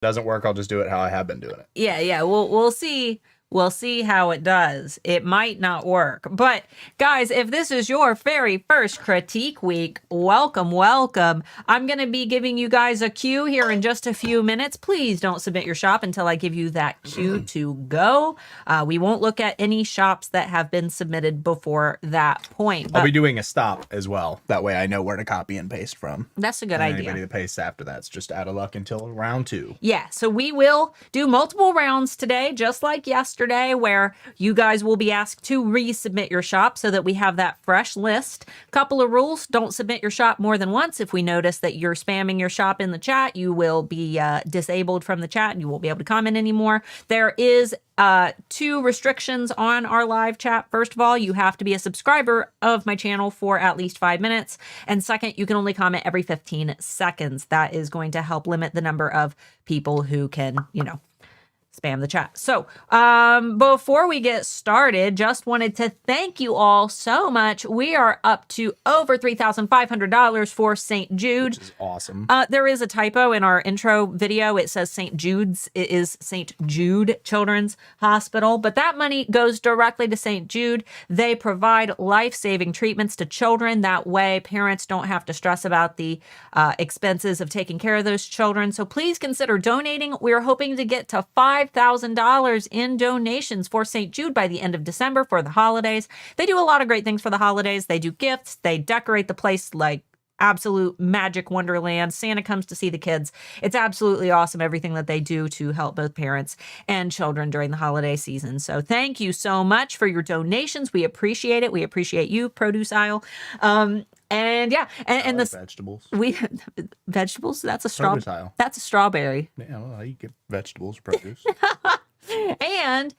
Doesn't work, I'll just do it how I have been doing it. Yeah. We'll see. We'll see how it does. It might not work. But guys, if this is your very first critique week, welcome. I'm going to be giving you guys a cue here in just a few minutes. Please don't submit your shop until I give you that cue to go. We won't look at any shops that have been submitted before that point. I'll be doing a stop as well. That way I know where to copy and paste from. That's a good idea. Anybody that pastes after that's just out of luck until round 2. Yeah, so we will do multiple rounds today, just like yesterday, where you guys will be asked to resubmit your shop so that we have that fresh list. Couple of rules: don't submit your shop more than once. If we notice that you're spamming your shop in the chat, you will be disabled from the chat and you won't be able to comment anymore. There is 2 restrictions on our live chat. First of all, you have to be a subscriber of my channel for at least 5 minutes. And second, you can only comment every 15 seconds. That is going to help limit the number of people who can, spam the chat. So before we get started, just wanted to thank you all so much. We are up to over $3,500 for St. Jude. Which is awesome. There is a typo in our intro video. It says St. Jude's. It is St. Jude Children's Hospital, but that money goes directly to St. Jude. They provide life-saving treatments to children. That way parents don't have to stress about the expenses of taking care of those children. So please consider donating. We're hoping to get to $5,000 in donations for St. Jude by the end of December for the holidays. They do a lot of great things for the holidays. They do gifts. They decorate the place like absolute magic wonderland. Santa comes to see the kids. It's absolutely awesome, everything that they do to help both parents and children during the holiday season. So thank you so much for your donations. We appreciate it. We appreciate you, produce aisle. And yeah, and like the vegetables. Vegetables. That's a Produce aisle. That's a strawberry. Yeah, well, you get vegetables, produce. And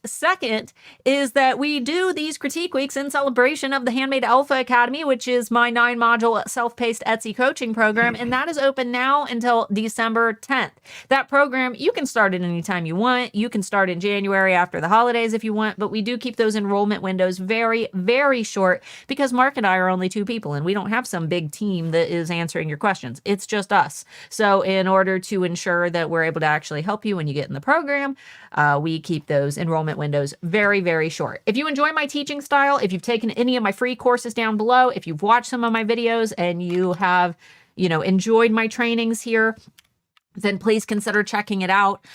second is that we do these critique weeks in celebration of the Handmade Alpha Academy, which is my 9-module self-paced Etsy coaching program. And that is open now until December 10th. That program, you can start it anytime you want. You can start in January after the holidays if you want, but we do keep those enrollment windows very, very short because Mark and I are only 2 people and we don't have some big team that is answering your questions. It's just us. So in order to ensure that we're able to actually help you when you get in the program, we keep those enrollment windows very, very short. If you enjoy my teaching style, if you've taken any of my free courses down below, if you've watched some of my videos and you have, enjoyed my trainings here, then please consider checking it out.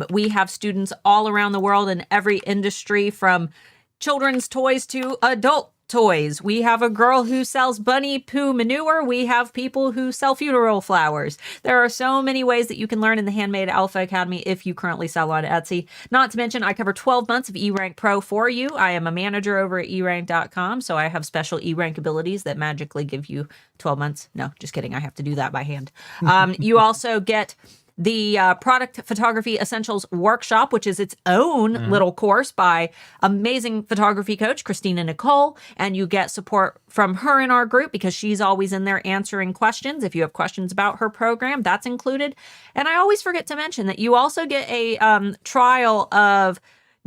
We have students all around the world in every industry, from children's toys to adult toys. We have a girl who sells bunny poo manure. We have people who sell funeral flowers. There are so many ways that you can learn in the Handmade Alpha Academy if you currently sell on Etsy. Not to mention, I cover 12 months of eRank Pro for you. I am a manager over at erank.com, so I have special eRank abilities that magically give you 12 months. No, just kidding. I have to do that by hand. You also get the Product Photography Essentials Workshop, which is its own little course by amazing photography coach Christina Nicole. And you get support from her in our group because she's always in there answering questions. If you have questions about her program, that's included. And I always forget to mention that you also get a trial of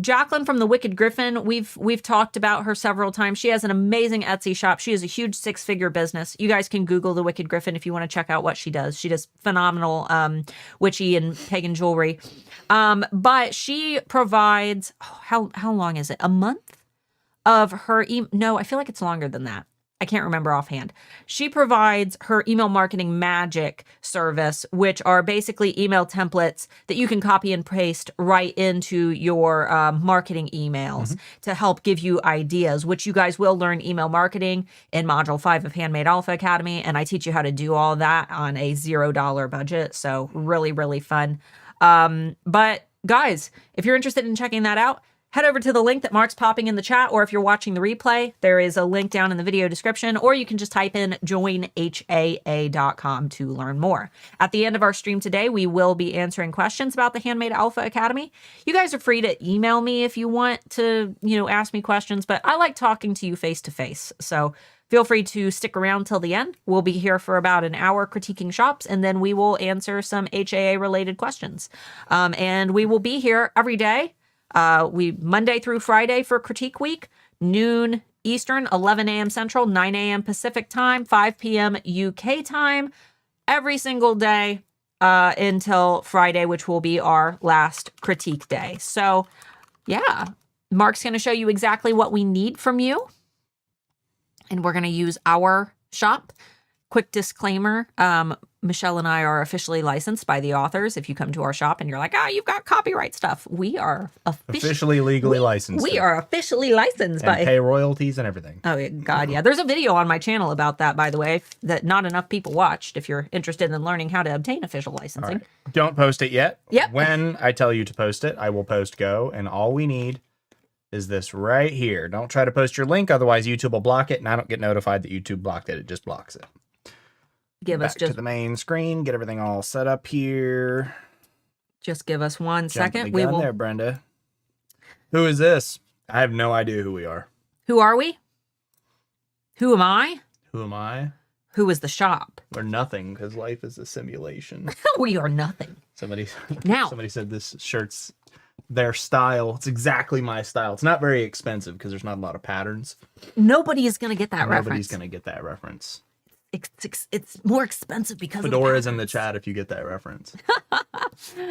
Jacqueline from the Wicked Griffin. We've talked about her several times. She has an amazing Etsy shop. She has a huge 6-figure business. You guys can Google the Wicked Griffin if you want to check out what she does. She does phenomenal witchy and pagan jewelry. But she provides, how long is it? A month of her no, I feel like it's longer than that. I can't remember offhand. She provides her email marketing magic service, which are basically email templates that you can copy and paste right into your marketing emails to help give you ideas, which you guys will learn email marketing in Module 5 of Handmade Alpha Academy. And I teach you how to do all that on a $0 budget. So really, really fun. But guys, if you're interested in checking that out, head over to the link that Mark's popping in the chat, or if you're watching the replay, there is a link down in the video description, or you can just type in joinhaa.com to learn more. At the end of our stream today, we will be answering questions about the Handmade Alpha Academy. You guys are free to email me if you want to, ask me questions, but I like talking to you face to face. So feel free to stick around till the end. We'll be here for about an hour critiquing shops, and then we will answer some HAA related questions. And we will be here every day. We Monday through Friday for Critique Week, noon Eastern, 11 a.m. Central, 9 a.m. Pacific time, 5 p.m. UK time, every single day. until Friday, which will be our last critique day. So, yeah, Mark's going to show you exactly what we need from you. And we're going to use our shop. Quick disclaimer, Michelle and I are officially licensed by the authors. If you come to our shop and you're like, you've got copyright stuff, we are officially legally licensed. We are officially licensed and pay royalties and everything. Oh, God, yeah. There's a video on my channel about that, by the way, that not enough people watched if you're interested in learning how to obtain official licensing. Right. Don't post it yet. Yep. When I tell you to post it, I will post go, and all we need is this right here. Don't try to post your link, otherwise YouTube will block it, and I don't get notified that YouTube blocked it. It just blocks it. Back to the main screen. Get everything all set up here. Just give us 1 second. We will there, Brenda. Who is this? I have no idea who we are. Who are we? Who am I? Who am I? Who is the shop? We're nothing, because life is a simulation. We are nothing. Somebody said this shirt's their style. It's exactly my style. It's not very expensive because there's not a lot of patterns. Nobody is going to get that reference. Nobody's going to get that reference. It's more expensive because Fedora's in the chat if you get that reference.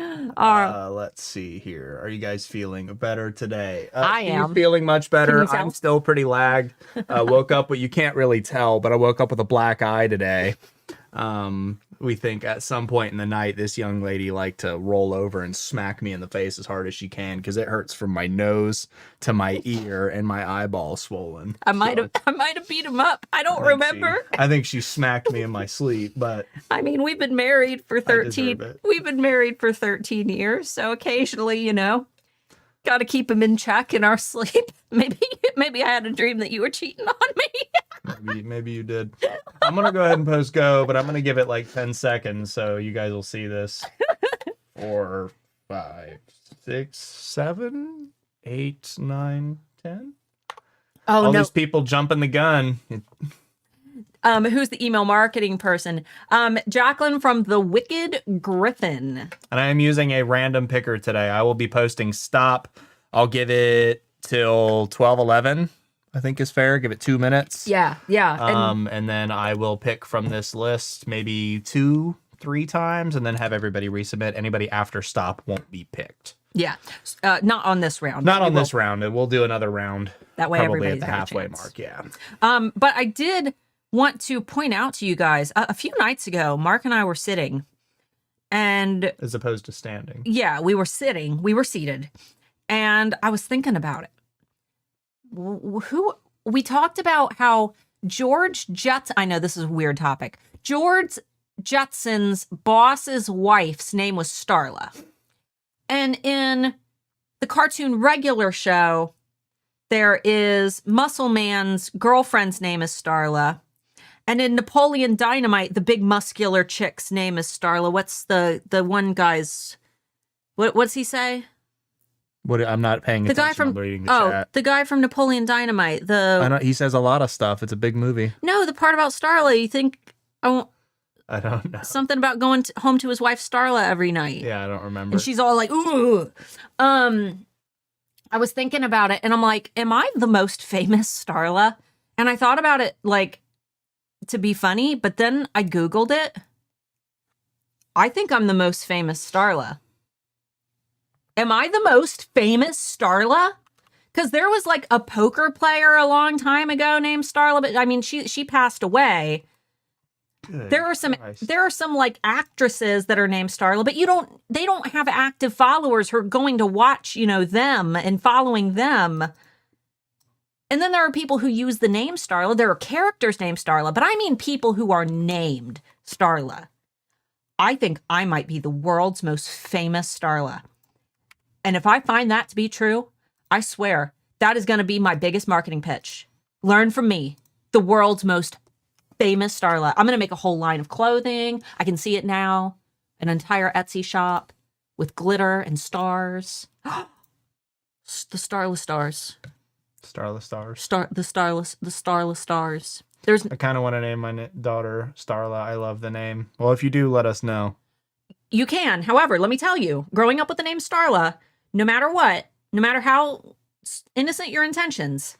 Let's see here. Are you guys feeling better today? I am. Feeling much better. I'm still pretty lagged. Woke up, but you can't really tell, but I woke up with a black eye today. We think at some point in the night, this young lady liked to roll over and smack me in the face as hard as she can because it hurts from my nose to my ear and my eyeball swollen. I might have beat him up. I don't remember. I think she smacked me in my sleep, but I mean, we've been married for 13. We've been married for 13 years, so occasionally, got to keep him in check in our sleep. Maybe I had a dream that you were cheating on me. Maybe you did. I'm gonna go ahead and post go, but I'm gonna give it like 10 seconds so you guys will see this. 4, 5, 6, 7, 8, 9, 10. Oh, all these people jumping the gun. Who's the email marketing person? Jacqueline from the Wicked Griffin. And I am using a random picker today. I will be posting stop. I'll give it till 12:11. I think is fair. Give it 2 minutes. Yeah. And then I will pick from this list maybe 2-3 times, and then have everybody resubmit. Anybody after stop won't be picked. Yeah, not on this round. Not on this round. We'll do another round. That way, probably everybody's at the halfway mark. Yeah. But I did want to point out to you guys a few nights ago, Mark and I were sitting, and as opposed to standing. Yeah, we were sitting. We were seated, and I was thinking about it. Who we talked about how George Jetson. I know this is a weird topic. George Jetson's boss's wife's name was Starla. And in the cartoon Regular Show, there is Muscle Man's girlfriend's name is Starla. And in Napoleon Dynamite, the big muscular chick's name is Starla. What's the one guy's... What's he say? What? I'm not paying attention. The guy from I'm reading the chat. The guy from Napoleon Dynamite. I know, he says a lot of stuff. It's a big movie. No, the part about Starla. You think... I don't know. Something about going home to his wife Starla every night. Yeah, I don't remember. And she's all like, ooh. I was thinking about it, and I'm like, am I the most famous Starla? And I thought about it, like, to be funny, but then I Googled it. I think I'm the most famous Starla. Am I the most famous Starla? Because there was, like, a poker player a long time ago named Starla, but, I mean, she passed away. Good there are some like actresses that are named Starla, but they don't have active followers who are going to watch, them and following them. And then there are people who use the name Starla. There are characters named Starla, but I mean people who are named Starla. I think I might be the world's most famous Starla. And if I find that to be true, I swear that is going to be my biggest marketing pitch. Learn from me, the world's most famous Starla. I'm going to make a whole line of clothing. I can see it now. An entire Etsy shop with glitter and stars. The Starla stars. Starla stars. The Starla stars. I kind of want to name my daughter Starla. I love the name. Well, if you do, let us know. You can. However, let me tell you, growing up with the name Starla, no matter what, no matter how innocent your intentions,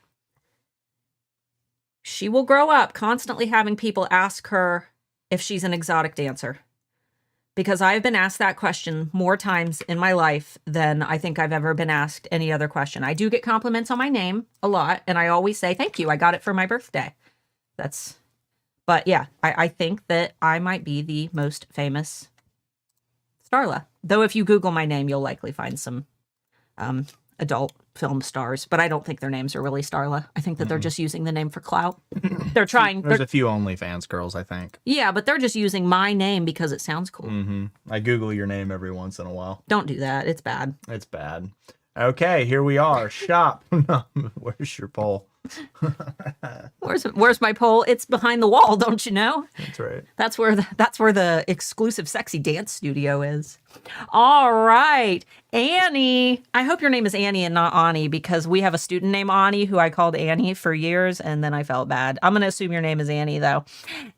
she will grow up constantly having people ask her if she's an exotic dancer. because I've been asked that question more times in my life than I think I've ever been asked any other question. I do get compliments on my name a lot, and I always say, thank you, I got it for my birthday. But yeah, I think that I might be the most famous Starla. Though if you Google my name, you'll likely find some adult film stars, but I don't think their names are really Starla. I think that they're just using the name for clout. They're trying. There's a few OnlyFans girls, I think. Yeah, but they're just using my name because it sounds cool. I Google your name every once in a while. Don't do that. It's bad. It's bad. Okay, here we are. Shop. Where's your poll? Where's my poll? It's behind the wall, don't you know? That's right. That's where the exclusive sexy dance studio is. All right, Annie. I hope your name is Annie and not Ani, because we have a student named Ani who I called Annie for years, and then I felt bad. I'm gonna assume your name is Annie though.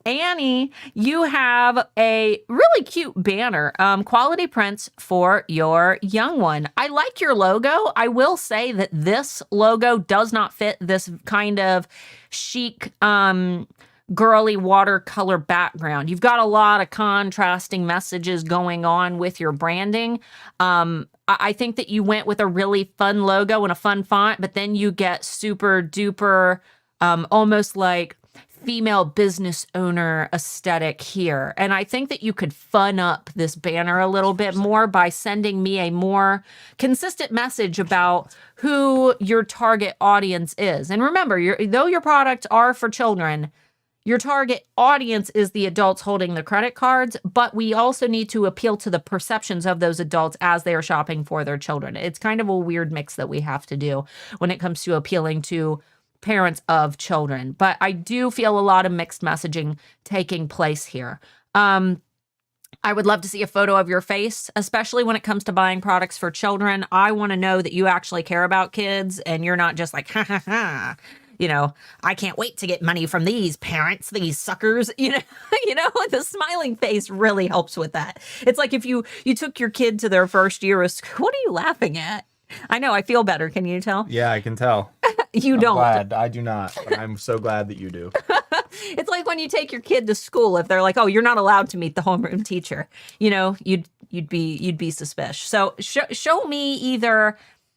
Annie, you have a really cute banner. Quality prints for your young one. I like your logo. I will say that this logo does not fit this kind of chic, girly watercolor background. You've got a lot of contrasting messages going on with your branding. I think that you went with a really fun logo and a fun font, but then you get super duper, almost like female business owner aesthetic here. And I think that you could fun up this banner a little bit more by sending me a more consistent message about who your target audience is. And remember, though your products are for children, your target audience is the adults holding the credit cards, but we also need to appeal to the perceptions of those adults as they are shopping for their children. It's kind of a weird mix that we have to do when it comes to appealing to parents of children. But I do feel a lot of mixed messaging taking place here. I would love to see a photo of your face, especially when it comes to buying products for children. I want to know that you actually care about kids and you're not just like, ha ha ha. You know, I can't wait to get money from these parents, these suckers, the smiling face really helps with that. It's like if you took your kid to their first year of school, what are you laughing at? I know, I feel better. Can you tell? Yeah, I can tell. I'm don't. Glad. I do not, but I'm so glad that you do. It's like when you take your kid to school, if they're like, oh, you're not allowed to meet the homeroom teacher, you'd be suspicious. So show me either,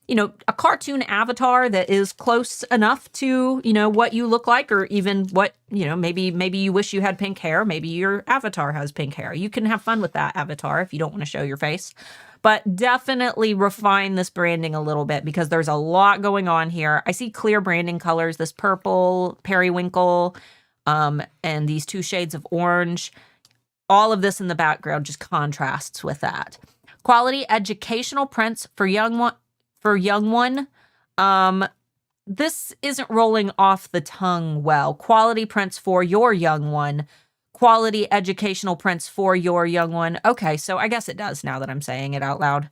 a cartoon avatar that is close enough to, what you look like, or even what, maybe you wish you had pink hair. Maybe your avatar has pink hair. You can have fun with that avatar if you don't want to show your face. But definitely refine this branding a little bit because there's a lot going on here. I see clear branding colors, this purple, periwinkle, and these 2 shades of orange. All of this in the background just contrasts with that. Quality educational prints for young one. This isn't rolling off the tongue well. Quality prints for your young one. Quality educational prints for your young one. Okay, so I guess it does now that I'm saying it out loud.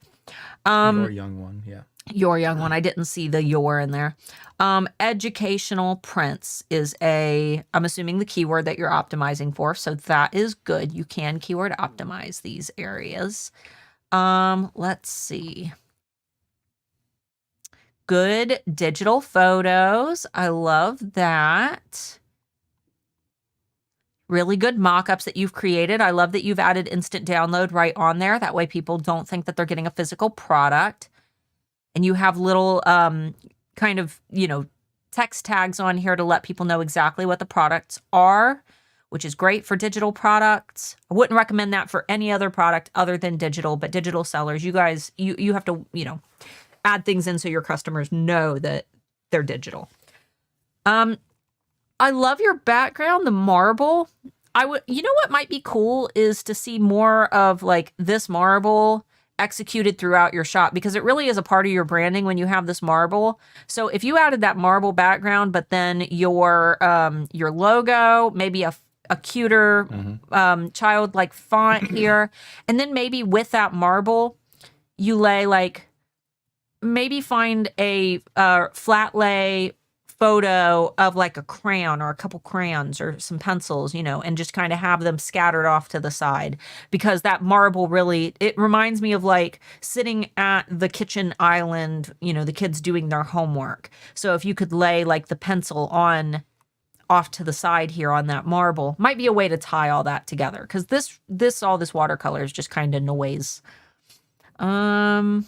Your young one, yeah. Your young one. I didn't see the your in there. Educational prints is I'm assuming the keyword that you're optimizing for. So that is good. You can keyword optimize these areas. Let's see. Good digital photos. I love that. Really good mock-ups that you've created. I love that you've added instant download right on there. That way people don't think that they're getting a physical product. And you have little kind of, text tags on here to let people know exactly what the products are, which is great for digital products. I wouldn't recommend that for any other product other than digital, but digital sellers, you guys, you have to, add things in so your customers know that they're digital. I love your background, the marble. What might be cool is to see more of like this marble executed throughout your shop, because it really is a part of your branding when you have this marble. So if you added that marble background, but then your logo, maybe a cuter childlike font here, and then maybe with that marble, you lay maybe find a flat lay photo of like a crayon or a couple crayons or some pencils, and just kind of have them scattered off to the side, because that marble really, it reminds me of like sitting at the kitchen island, the kids doing their homework. So if you could lay like the pencil on off to the side here on that marble. Might be a way to tie all that together, because all this watercolor is just kind of noise. Let's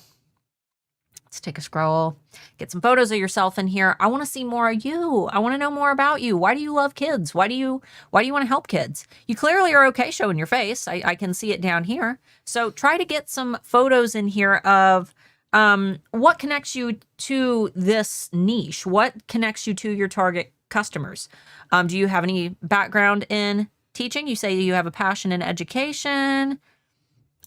take a scroll. Get some photos of yourself in here. I want to see more of you. I want to know more about you. Why do you love kids? Why do you want to help kids? You clearly are okay showing your face. I can see it down here. So try to get some photos in here of what connects you to this niche. What connects you to your target customers? Do you have any background in teaching? You say you have a passion in education.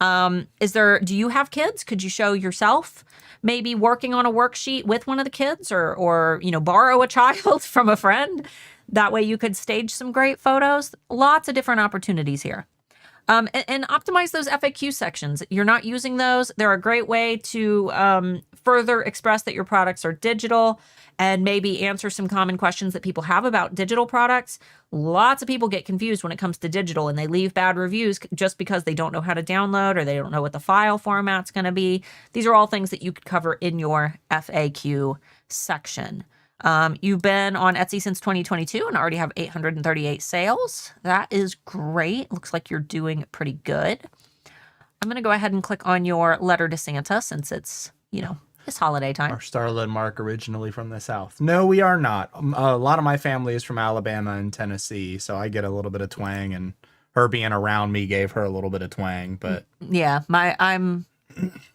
Do you have kids? Could you show yourself maybe working on a worksheet with one of the kids, or borrow a child from a friend? That way you could stage some great photos. Lots of different opportunities here. And optimize those FAQ sections. You're not using those. They're a great way to further express that your products are digital and maybe answer some common questions that people have about digital products. Lots of people get confused when it comes to digital, and they leave bad reviews just because they don't know how to download or they don't know what the file format's going to be. These are all things that you could cover in your FAQ section. You've been on Etsy since 2022 and already have 838 sales. That is great. Looks like you're doing pretty good. I'm going to go ahead and click on your letter to Santa, since it's, it's holiday time. Are Starla and Mark originally from the South? No, we are not. A lot of my family is from Alabama and Tennessee, so I get a little bit of twang, and her being around me gave her a little bit of twang, but yeah,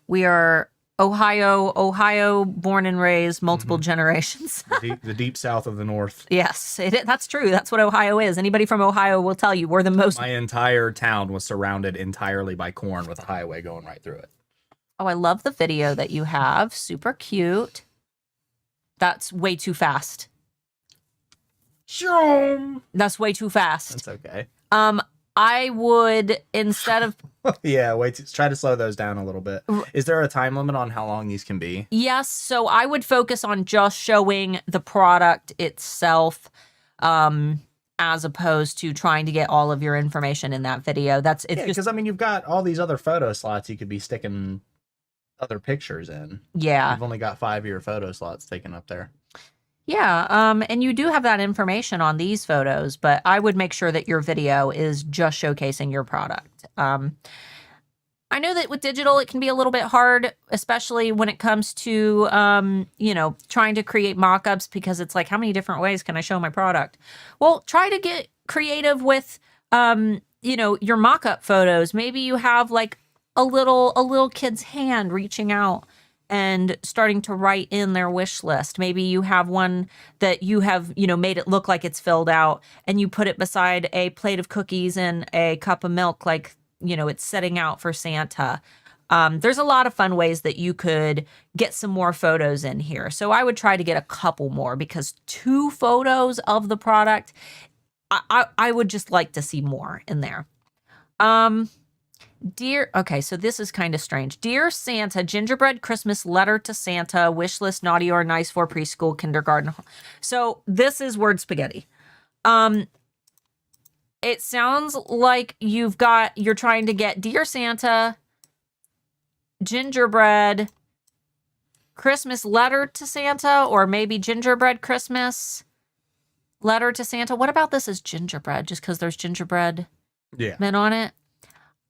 we are Ohio, born and raised, multiple generations. the deep South of the North. Yes, that's true. That's what Ohio is. Anybody from Ohio will tell you we're the most. My entire town was surrounded entirely by corn with a highway going right through it. Oh, I love the video that you have. Super cute. That's way too fast. That's way too fast. That's okay. I would, instead of... Yeah, try to slow those down a little bit. Is there a time limit on how long these can be? Yes, so I would focus on just showing the product itself, as opposed to trying to get all of your information in that video. Because you've got all these other photo slots you could be sticking other pictures in. Yeah. You've only got 5 of your photo slots taken up there. Yeah, and you do have that information on these photos, but I would make sure that your video is just showcasing your product. I know that with digital, it can be a little bit hard, especially when it comes to, trying to create mock-ups, because it's like, how many different ways can I show my product? Well, try to get creative with, your mock-up photos. Maybe you have like a little kid's hand reaching out and starting to write in their wish list. Maybe you have one that you have, made it look like it's filled out, and you put it beside a plate of cookies and a cup of milk, like, it's setting out for Santa. There's a lot of fun ways that you could get some more photos in here. So I would try to get a couple more, because 2 photos of the product, I would just like to see more in there. Okay, so this is kind of strange. Dear Santa, gingerbread Christmas letter to Santa, wish list naughty or nice for preschool, kindergarten. So this is word spaghetti. It sounds like you're trying to get Dear Santa, gingerbread Christmas letter to Santa, or maybe gingerbread Christmas letter to Santa. What about this as gingerbread? Just because there's gingerbread men on it?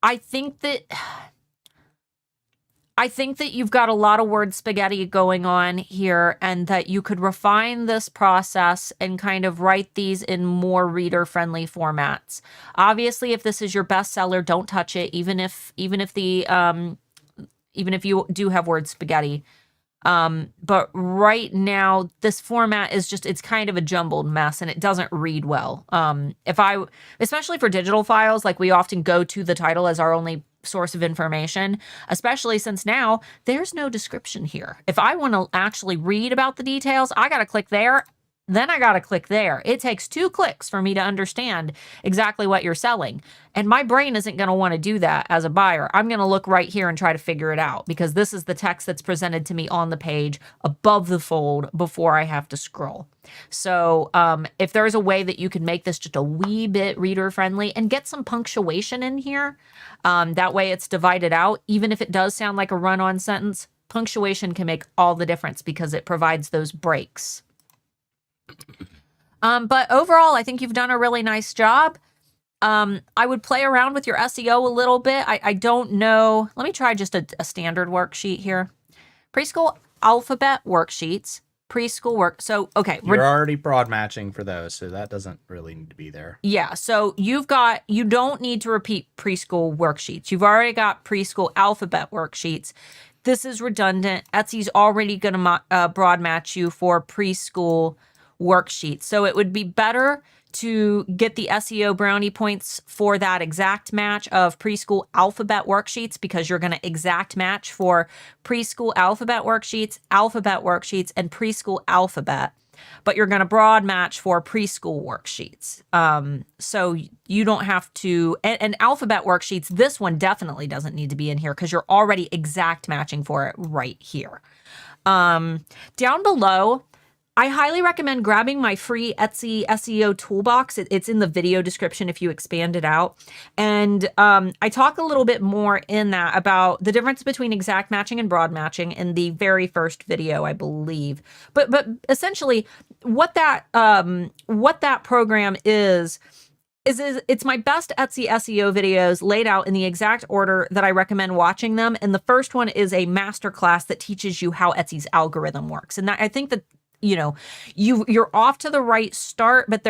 I think that you've got a lot of word spaghetti going on here, and that you could refine this process and kind of write these in more reader-friendly formats. Obviously, if this is your bestseller, don't touch it, even if you do have word spaghetti. But right now, this format is it's kind of a jumbled mess, and it doesn't read well. Especially for digital files, like, we often go to the title as our only source of information, especially since now there's no description here. If I want to actually read about the details, I got to click there. Then I got to click there. It takes 2 clicks for me to understand exactly what you're selling. And my brain isn't going to want to do that as a buyer. I'm going to look right here and try to figure it out, because this is the text that's presented to me on the page above the fold before I have to scroll. So if there's a way that you can make this just a wee bit reader friendly and get some punctuation in here, that way it's divided out. Even if it does sound like a run-on sentence, punctuation can make all the difference, because it provides those breaks. But overall, I think you've done a really nice job. I would play around with your SEO a little bit. I don't know. Let me try just a standard worksheet here. Preschool alphabet worksheets. Preschool work. So, okay. You're already broad matching for those, so that doesn't really need to be there. Yeah. So you don't need to repeat preschool worksheets. You've already got preschool alphabet worksheets. This is redundant. Etsy's already going to broad match you for preschool worksheets. So it would be better to get the SEO brownie points for that exact match of preschool alphabet worksheets, because you're going to exact match for preschool alphabet worksheets, and preschool alphabet, but you're going to broad match for preschool worksheets. So you don't have to, and alphabet worksheets, this one definitely doesn't need to be in here because you're already exact matching for it right here. Down below, I highly recommend grabbing my free Etsy SEO toolbox. It's in the video description if you expand it out. And I talk a little bit more in that about the difference between exact matching and broad matching in the very first video, I believe. But essentially, what that program is it's my best Etsy SEO videos laid out in the exact order that I recommend watching them. And the first one is a masterclass that teaches you how Etsy's algorithm works. And I think that you're off to the right start, but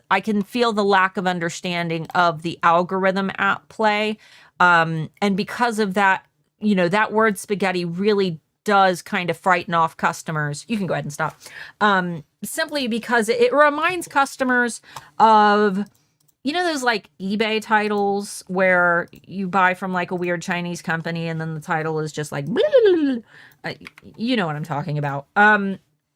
I can feel the lack of understanding of the algorithm at play. And because of that, that word spaghetti really does kind of frighten off customers. You can go ahead and stop. Simply because it reminds customers of, those like eBay titles where you buy from like a weird Chinese company and then the title is just like, blah, blah, blah. You know what I'm talking about.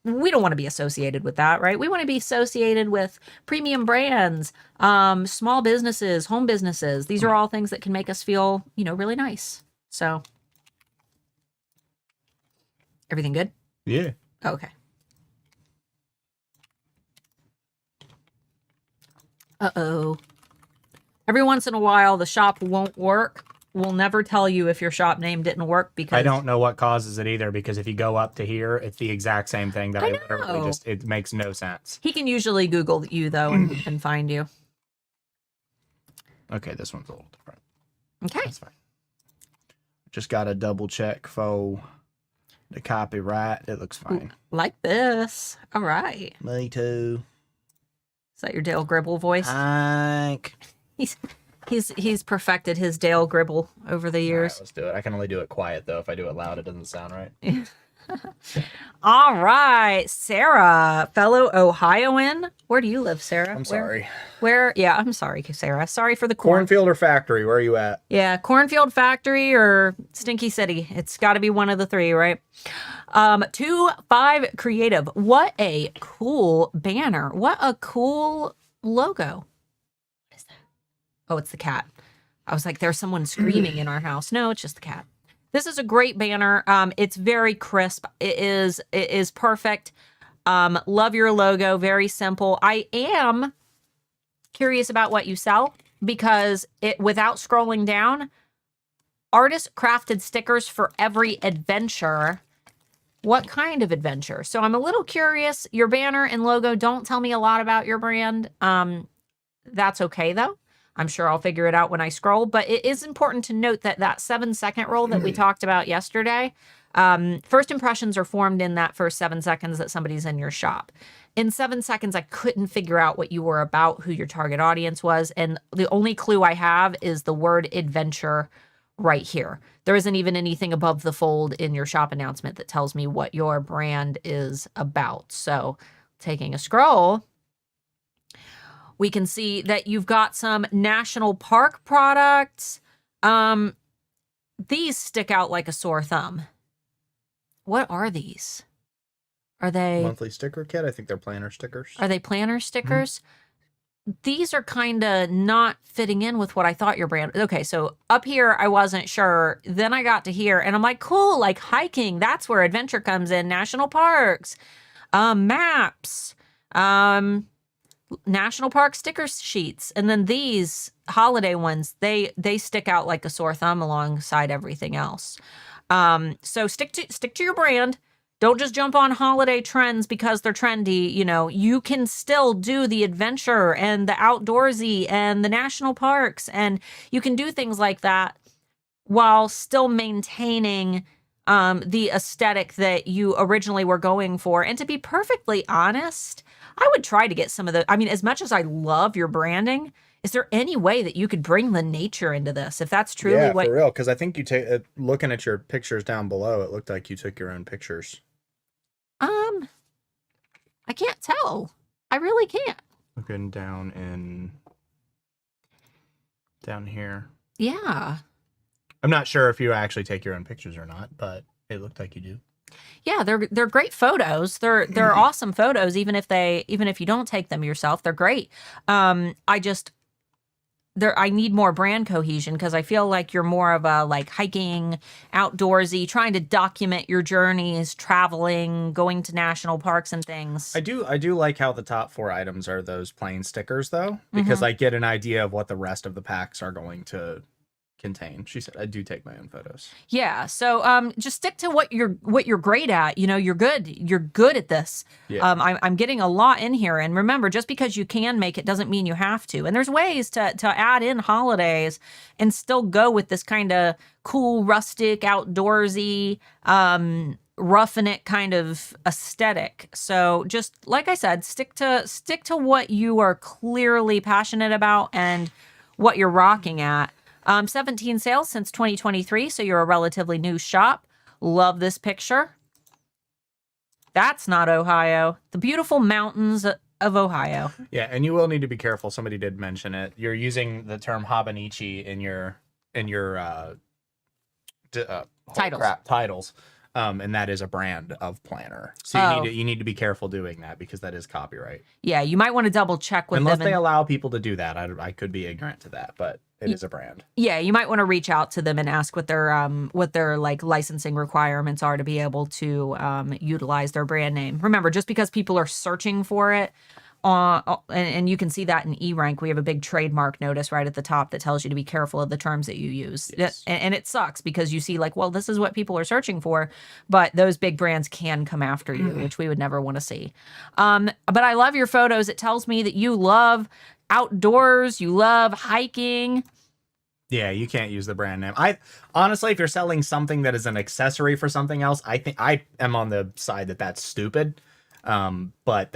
We don't want to be associated with that, right? We want to be associated with premium brands, small businesses, home businesses. These are all things that can make us feel, really nice. So, everything good? Yeah. Okay. Uh-oh. Every once in a while, the shop won't work. We'll never tell you if your shop name didn't work because I don't know what causes it either, because if you go up to here, it's the exact same thing that I literally it makes no sense. He can usually Google you though and find you. Okay, this one's a little different. Okay. That's fine. Just got to double check for the copyright. It looks fine. Like this. All right. Me too. Is that your Dale Gribble voice? He's perfected his Dale Gribble over the years. All right, let's do it. I can only do it quiet though. If I do it loud, it doesn't sound right. All right, Sarah, fellow Ohioan. Where do you live, Sarah? I'm sorry. Where? Yeah, I'm sorry, Sarah. Sorry for the cornfield or factory. Where are you at? Yeah, cornfield, factory, or stinky city. It's got to be one of the three, right? 25 creative. What a cool banner. What a cool logo. What is that? Oh, it's the cat. I was like, there's someone screaming in our house. No, it's just the cat. This is a great banner. It's very crisp. It is perfect. Love your logo. Very simple. I am curious about what you sell because without scrolling down, artist crafted stickers for every adventure. What kind of adventure? So I'm a little curious. Your banner and logo don't tell me a lot about your brand. That's okay though. I'm sure I'll figure it out when I scroll, but it is important to note that 7-second rule that we talked about yesterday, first impressions are formed in that first 7 seconds that somebody's in your shop. In 7 seconds, I couldn't figure out what you were about, who your target audience was, and the only clue I have is the word adventure right here. There isn't even anything above the fold in your shop announcement that tells me what your brand is about. So taking a scroll, we can see that you've got some national park products. These stick out like a sore thumb. What are these? Are they monthly sticker kit? I think they're planner stickers. Are they planner stickers? Mm-hmm. These are kind of not fitting in with what I thought your brand. Okay, so up here I wasn't sure. Then I got to here and I'm like, cool, like hiking. That's where adventure comes in. National parks, maps, national park sticker sheets, and then these holiday ones, they stick out like a sore thumb alongside everything else. So stick to your brand, Don't just jump on holiday trends because they're trendy. You know, you can still do the adventure and the outdoorsy and the national parks, and you can do things like that while still maintaining the aesthetic that you originally were going for. And to be perfectly honest, I would try to get some of the, I mean, as much as I love your branding, is there any way that you could bring the nature into this? If that's truly what... for real. Because I think you take, looking at your pictures down below, it looked like you took your own pictures. I can't tell. I really can't. Looking down here. Yeah. I'm not sure if you actually take your own pictures or not, but it looked like you do. Yeah, they're great photos. They're awesome photos, even if you don't take them yourself, they're great. I need more brand cohesion because I feel like you're more of a like hiking, outdoorsy, trying to document your journeys, traveling, going to national parks and things. I do like how the top 4 items are those plain stickers though, because I get an idea of what the rest of the packs are going to contain. She said, I do take my own photos. Yeah. So just stick to what you're great at. You know, you're good at this. Yeah. I'm getting a lot in here. And remember, just because you can make it doesn't mean you have to. And there's ways to add in holidays and still go with this kind of cool, rustic, outdoorsy, roughing it kind of aesthetic. So just like I said, stick to what you are clearly passionate about and what you're rocking at. 17 sales since 2023, so you're a relatively new shop. Love this picture. That's not Ohio. The beautiful mountains of Ohio. Yeah, and you will need to be careful. Somebody did mention it. You're using the term Habanichi in your titles. And that is a brand of planner. So you need to be careful doing that because that is copyright. Yeah, you might want to double check with Unless them. They allow people to do that. I could be ignorant to that, but it is a brand. Yeah, you might want to reach out to them and ask what their like licensing requirements are to be able to utilize their brand name. Remember, just because people are searching for it, and you can see that in E-Rank, we have a big trademark notice right at the top that tells you to be careful of the terms that you use. Yes. And it sucks because you see like, well, this is what people are searching for, but those big brands can come after you, which we would never want to see. But I love your photos. It tells me that you love outdoors, you love hiking. Yeah, you can't use the brand name. I honestly, if you're selling something that is an accessory for something else, I think I am on the side that that's stupid. But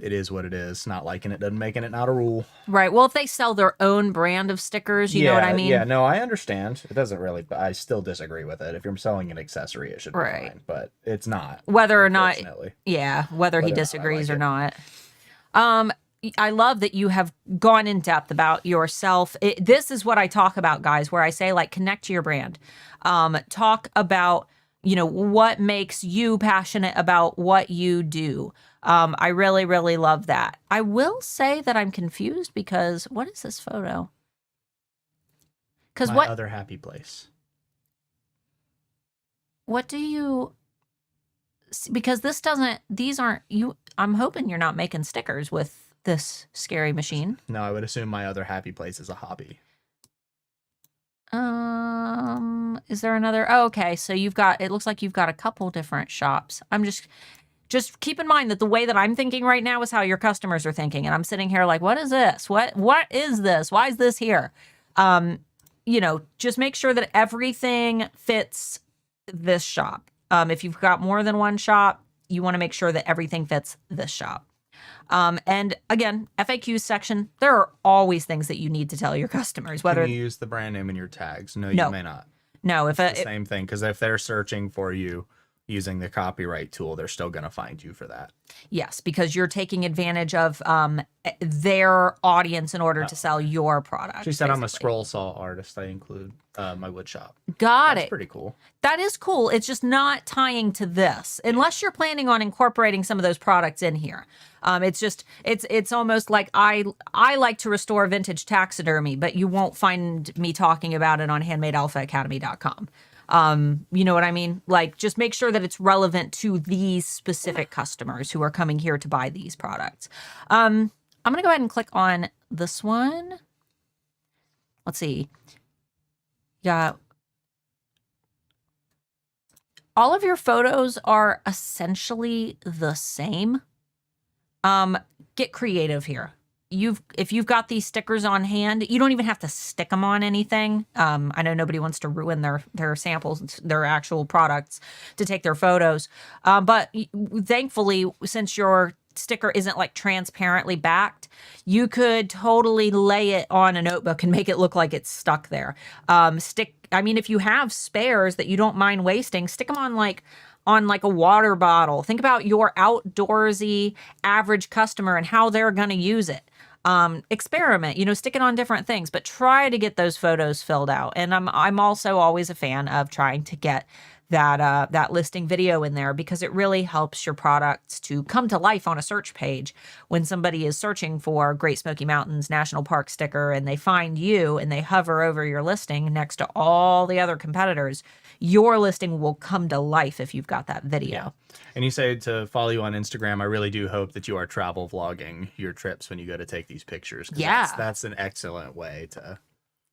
it is what it is. Not liking it doesn't make it not a rule. Right. Well, if they sell their own brand of stickers, you know what I mean? Yeah, no, I understand. It doesn't really, but I still disagree with it. If you're selling an accessory, it should be fine, but it's not. Whether or not, whether he Whether disagrees or or not. I love that you have gone in depth about yourself. This is what I talk about, guys, where I say, like, connect to your brand. Talk about, what makes you passionate about what you do. I really, really love that. I will say that I'm confused because what is this photo? Because what other happy place? What do you... Because these aren't you. I'm hoping you're not making stickers with this scary machine. No, I would assume my other happy place is a hobby. Is there another? Oh, okay. So it looks like you've got a couple different shops. I'm just keep in mind that the way that I'm thinking right now is how your customers are thinking. And I'm sitting here like, what is this? What is this? Why is this here? Just make sure that everything fits this shop. If you've got more than one shop, you want to make sure that everything fits this shop. And again, FAQ section, there are always things that you need to tell your customers. Whether Can you use the brand name in your tags? No, you may not. No, it's the same thing, because if they're searching for you using the copyright tool, they're still going to find you for that. Yes, because you're taking advantage of their audience in order to sell your product. She said, basically. I'm a scroll saw artist. I include my wood shop. That's pretty cool. That is cool. It's just not tying to this, unless you're planning on incorporating some of those products in here. It's almost like I like to restore vintage taxidermy, but you won't find me talking about it on handmadealphaacademy.com. You know what I mean? Like, just make sure that it's relevant to these specific customers who are coming here to buy these products. I'm going to go ahead and click on this one. Let's see. Yeah. all of your photos are essentially the same. Get creative here. If you've got these stickers on hand, you don't even have to stick them on anything. I know nobody wants to ruin their samples, their actual products, to take their photos. But thankfully, since your sticker isn't like transparently backed, you could totally lay it on a notebook and make it look like it's stuck there. If you have spares that you don't mind wasting, stick them on like a water bottle. Think about your outdoorsy average customer and how they're going to use it. Experiment, stick it on different things, but try to get those photos filled out. And I'm also always a fan of trying to get that listing video in there, because it really helps your products to come to life on a search page. When somebody is searching for Great Smoky Mountains National Park sticker and they find you and they hover over your listing next to all the other competitors, your listing will come to life if you've got that video. Yeah. And you say to follow you on Instagram. I really do hope that you are travel vlogging your trips when you go to take these pictures. Yeah. That's an excellent way to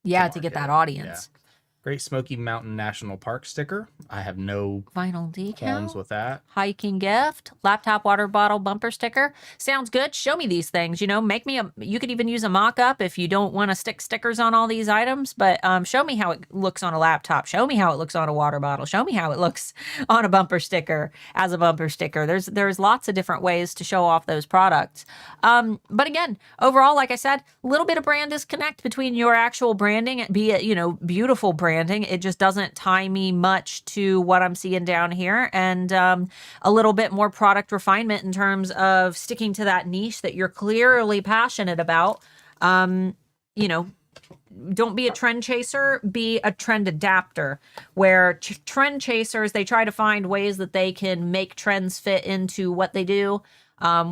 get that audience. Yeah. Great Smoky Mountain National Park sticker. I have no vinyl decal qualms with that. Hiking gift, laptop water bottle bumper sticker. Sounds good. Show me these things. Make me you could even use a mock-up if you don't want to stick stickers on all these items, but show me how it looks on a laptop. Show me how it looks on a water bottle. Show me how it looks on a bumper sticker as a bumper sticker. There's lots of different ways to show off those products. But again, overall, like I said, a little bit of brand disconnect between your actual branding, be it, beautiful branding. It just doesn't tie me much to what I'm seeing down here, and a little bit more product refinement in terms of sticking to that niche that you're clearly passionate about. Don't be a trend chaser, be a trend adapter, where trend chasers, they try to find ways that they can make trends fit into what they do,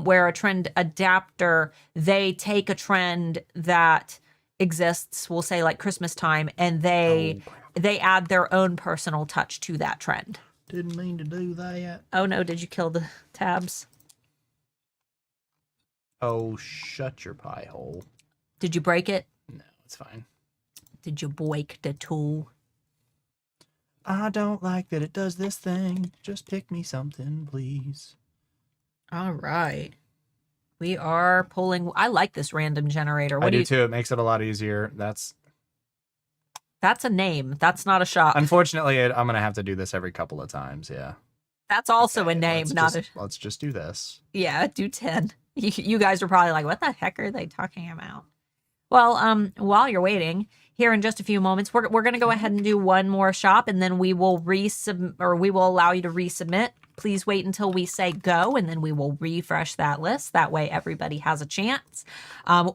where a trend adapter, they take a trend that exists, we'll say like Christmas time, and they add their own personal touch to that trend. Didn't mean to do that. Oh no, did you kill the tabs? Oh, shut your pie hole. Did you break it? No, it's fine. Did you break the tool? I don't like that it does this thing. Just pick me something, please. All right. We are pulling. I like this random generator. I do too. It makes it a lot easier. That's a name. That's not a shop. Unfortunately, I'm going to have to do this every couple of times. Yeah. That's also a name, Let's just do this. Yeah, do 10. You guys are probably like, what the heck are they talking about? Well, while you're waiting, here in just a few moments, we're going to go ahead and do one more shop, and then we will allow you to resubmit. Please wait until we say go, and then we will refresh that list. That way everybody has a chance.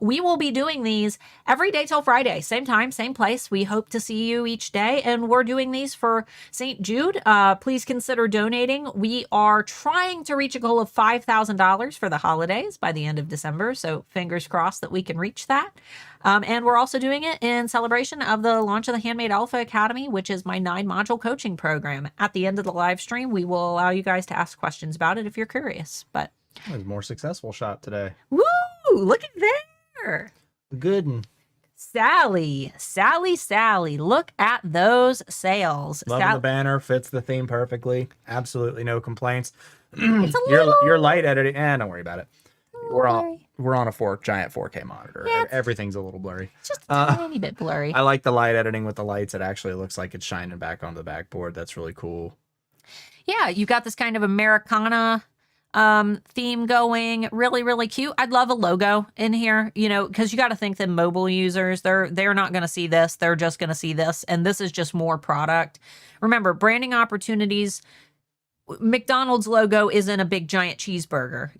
We will be doing these every day till Friday, same time, same place. We hope to see you each day, and we're doing these for St. Jude. Please consider donating. We are trying to reach a goal of $5,000 for the holidays by the end of December, so fingers crossed that we can reach that. And we're also doing it in celebration of the launch of the Handmade Alpha Academy, which is my 9-module coaching program. At the end of the live stream, we will allow you guys to ask questions about it if you're curious. But it was a more successful shop today. Woo! Look at there. Good one. Sally, look at those sales. Loving the banner, fits the theme perfectly. Absolutely no complaints. It's a little... Your light editing, don't worry about it. We're on a giant 4K monitor. Yeah, everything's a little blurry. It's just a tiny bit blurry. I like the light editing with the lights. It actually looks like it's shining back on the backboard. That's really cool. Yeah, you got this kind of Americana theme going. Really, really cute. I'd love a logo in here, because you got to think that mobile users, they're not going to see this. They're just going to see this. And this is just more product. Remember, branding opportunities. McDonald's logo isn't a big giant cheeseburger.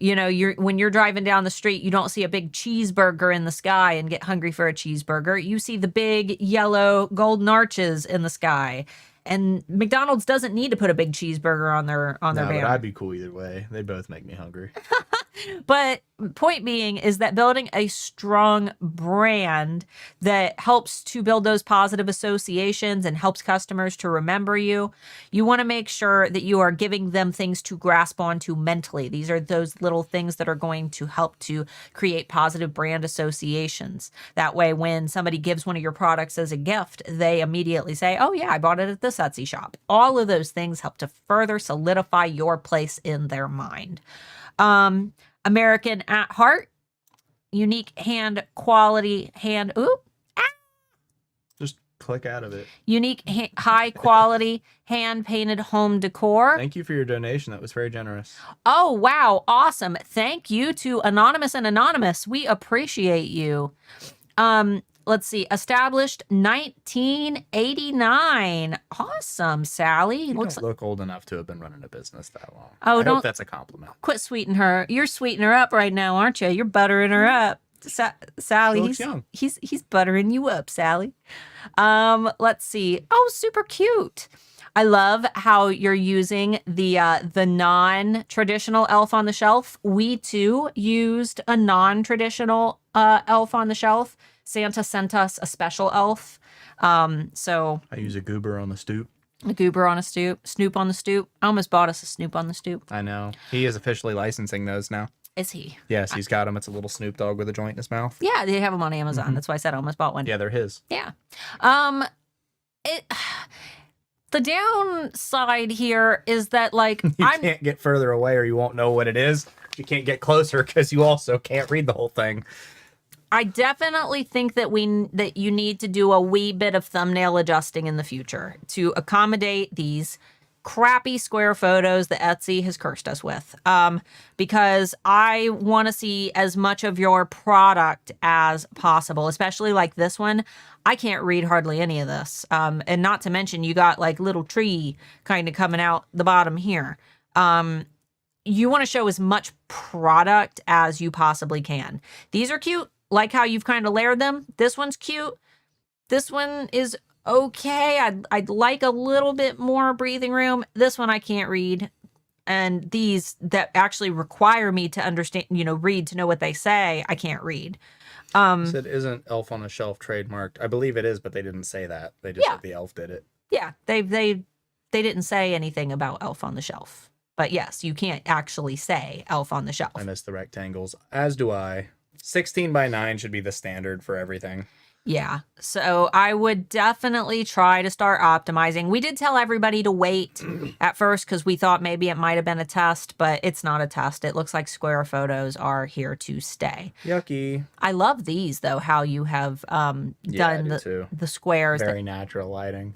When you're driving down the street, you don't see a big cheeseburger in the sky and get hungry for a cheeseburger. You see the big yellow golden arches in the sky. And McDonald's doesn't need to put a big cheeseburger on their banner. But I'd be cool either way. They both make me hungry. But point being is that building a strong brand that helps to build those positive associations and helps customers to remember you, you want to make sure that you are giving them things to grasp onto mentally. These are those little things that are going to help to create positive brand associations. That way, when somebody gives one of your products as a gift, they immediately say, oh yeah, I bought it at this Etsy shop. All of those things help to further solidify your place in their mind. American at heart, unique hand quality Just click out of it. Unique high quality hand painted home decor. Thank you for your donation. That was very generous. Oh, wow. Awesome. Thank you to Anonymous and Anonymous. We appreciate you. Let's see. Established 1989. Awesome, Sally. You don't look old enough to have been running a business that long. Oh, I don't. hope that's a compliment. Quit sweetening her. You're sweetening her up right now, aren't you? You're buttering her up. Sally, She looks young. He's buttering you up, Sally. Let's see. Oh, super cute. I love how you're using the non-traditional elf on the shelf. We too used a non-traditional elf on the shelf. Santa sent us a special elf. So I use a goober on the stoop. A goober on a stoop, Snoop on the stoop. I almost bought us a Snoop on the stoop. I know. He is officially licensing those now. Is he? Yes, he's got them. It's a little Snoop Dogg with a joint in his mouth. Yeah, they have them on Amazon. That's why I said I almost bought one. Yeah, they're his. Yeah. The downside here is that, like, You can't get further away or you won't know what it is. You can't get closer because you also can't read the whole thing. I definitely think that you need to do a wee bit of thumbnail adjusting in the future to accommodate these crappy square photos that Etsy has cursed us with. Because I want to see as much of your product as possible, especially like this one. I can't read hardly any of this. And not to mention you got like little tree kind of coming out the bottom here. You want to show as much product as you possibly can. These are cute. Like how you've kind of layered them. This one's cute. This one is okay. I'd like a little bit more breathing room. This one I can't read. And these that actually require me to understand, read to know what they say, I can't read. Said isn't Elf on the Shelf trademarked? I believe it is, but they didn't say that. They just said the elf did it. Yeah, they didn't say anything about Elf on the Shelf. But yes, you can't actually say Elf on the Shelf. I miss the rectangles, as do I. 16 by 9 should be the standard for everything. Yeah, so I would definitely try to start optimizing. We did tell everybody to wait at first because we thought maybe it might have been a test, but it's not a test. It looks like square photos are here to stay. Yucky. I love these, though, how you have done the squares. Very natural lighting.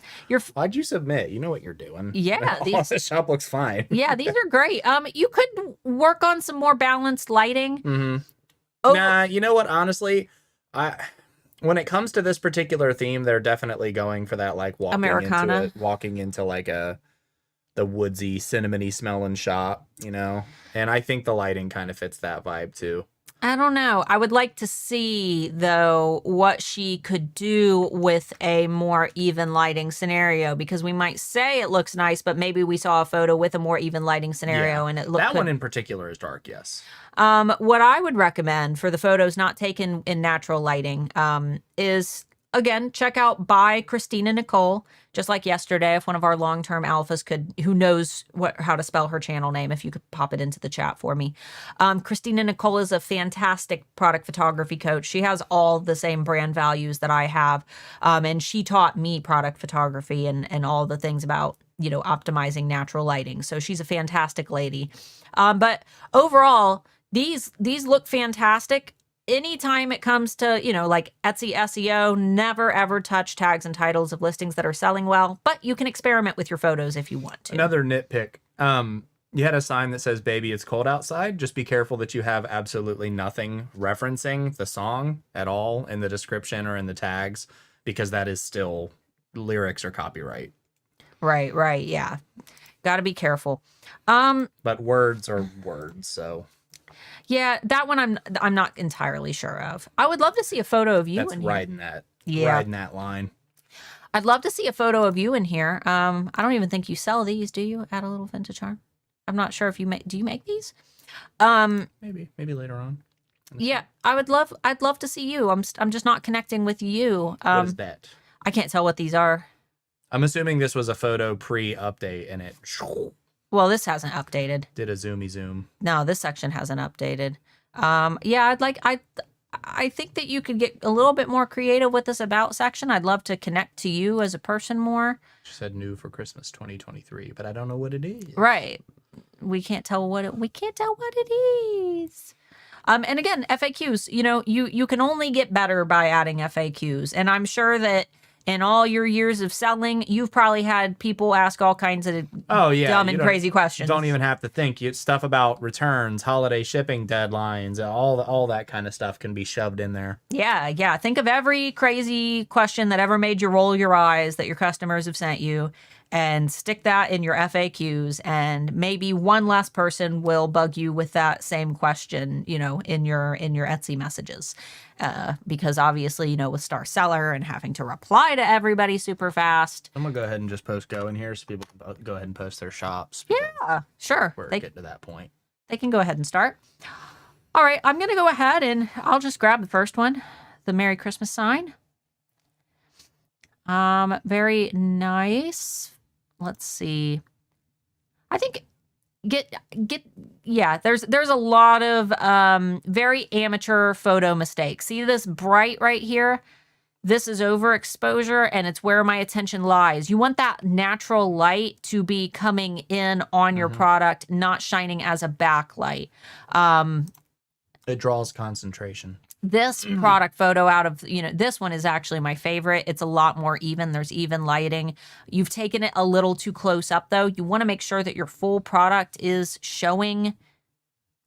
Why'd you submit? You know what you're doing. Yeah. The shop looks fine. Yeah, these are great. You could work on some more balanced lighting. Mm-hmm. Nah, you know what? Honestly, when it comes to this particular theme, they're definitely going for that, like walking into like the woodsy, cinnamony smelling shop, And I think the lighting kind of fits that vibe too. I don't know. I would like to see, though, what she could do with a more even lighting scenario, because we might say it looks nice, but maybe we saw a photo with a more even lighting scenario and it looked that one in particular is dark, yes. What I would recommend for the photos not taken in natural lighting is, again, check out by Christina Nicole. Just like yesterday, if one of our long-term alphas who knows how to spell her channel name, if you could pop it into the chat for me. Christina Nicole is a fantastic product photography coach. She has all the same brand values that I have. And she taught me product photography and all the things about, optimizing natural lighting. So she's a fantastic lady. But overall, these look fantastic. Anytime it comes to, like Etsy SEO, never ever touch tags and titles of listings that are selling well, but you can experiment with your photos if you want to. Another nitpick. You had a sign that says, "Baby, it's cold outside." Just be careful that you have absolutely nothing referencing the song at all in the description or in the tags, because that is still lyrics or copyright. Right. Yeah. Got to be careful. But words are words, so. Yeah, that one I'm not entirely sure of. I would love to see a photo of you in here. Riding that line. I'd love to see a photo of you in here. I don't even think you sell these, do you? Add a little vintage charm. I'm not sure if you do you make these? Maybe later on. Yeah, I'd love to see you. I'm just not connecting with you. What is that? I can't tell what these are. I'm assuming this was a photo pre-update and it Well, this hasn't updated. did a zoomy zoom. No, this section hasn't updated. Yeah, I think that you could get a little bit more creative with this about section. I'd love to connect to you as a person more. She said new for Christmas 2023, but I don't know what it is. Right. We can't tell what it is. And again, FAQs, you can only get better by adding FAQs. And I'm sure that in all your years of selling, you've probably had people ask all kinds of dumb and crazy questions. Don't even have to think. Stuff about returns, holiday shipping deadlines, all that kind of stuff can be shoved in there. Yeah. Think of every crazy question that ever made you roll your eyes that your customers have sent you, and stick that in your FAQs, and maybe one less person will bug you with that same question, in your Etsy messages. Because obviously, with Star Seller and having to reply to everybody super fast. I'm gonna go ahead and just post go in here so people can go ahead and post their shops. Yeah, sure. We're getting to that point. They can go ahead and start. All right, I'm gonna go ahead and I'll just grab the first one, the Merry Christmas sign. Very nice. Let's see. I think there's a lot of very amateur photo mistakes. See this bright right here? This is overexposure, and it's where my attention lies. You want that natural light to be coming in on your product, not shining as a backlight. It draws concentration. This product photo out of, this one is actually my favorite. It's a lot more even. There's even lighting. You've taken it a little too close up, though. You want to make sure that your full product is showing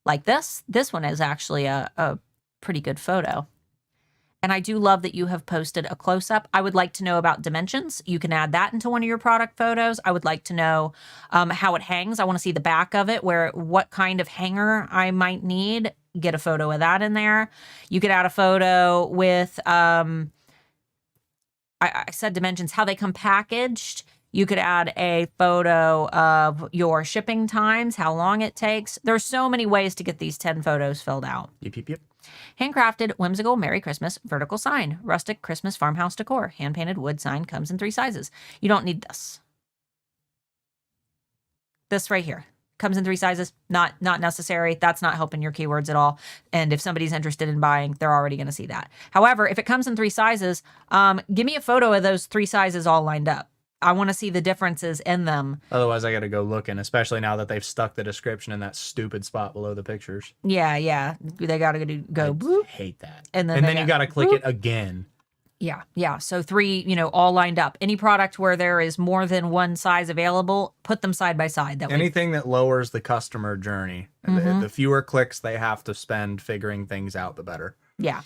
like this. This one is actually a pretty good photo. And I do love that you have posted a close-up. I would like to know about dimensions. You can add that into one of your product photos. I would like to know how it hangs. I want to see the back of it, what kind of hanger I might need. Get a photo of that in there. You could add a photo with, I said dimensions, how they come packaged. You could add a photo of your shipping times, how long it takes. There's so many ways to get these 10 photos filled out. Yep. Handcrafted, whimsical, Merry Christmas, vertical sign, rustic Christmas farmhouse decor, hand-painted wood sign, comes in 3 sizes. You don't need this. This right here. Comes in 3 sizes, not necessary. That's not helping your keywords at all. And if somebody's interested in buying, they're already going to see that. However, if it comes in 3 sizes, give me a photo of those 3 sizes all lined up. I want to see the differences in them. Otherwise, I got to go looking, especially now that they've stuck the description in that stupid spot below the pictures. Yeah. They got to go boop. I hate that. And then you got to click it again. Yeah. So 3, all lined up. Any product where there is more than one size available, put them side by side. That Anything that lowers the customer journey. The fewer clicks they have to spend figuring things out, the better. Yeah.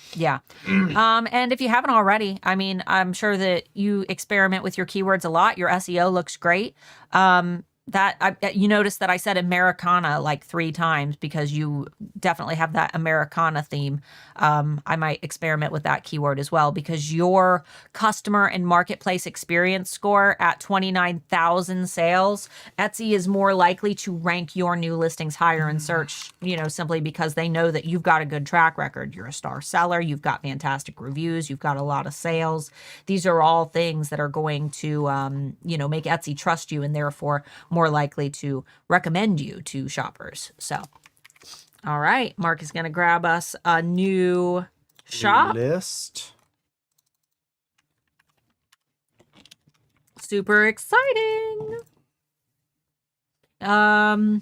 And if you haven't already, I'm sure that you experiment with your keywords a lot. Your SEO looks great. You notice that I said Americana like 3 times because you definitely have that Americana theme. I might experiment with that keyword as well because your customer and marketplace experience score at 29,000 sales, Etsy is more likely to rank your new listings higher in search, simply because they know that you've got a good track record. You're a star seller. You've got fantastic reviews. You've got a lot of sales. These are all things that are going to, make Etsy trust you and therefore more likely to recommend you to shoppers. So, all right, Mark is going to grab us a new shop list. Super exciting. Felt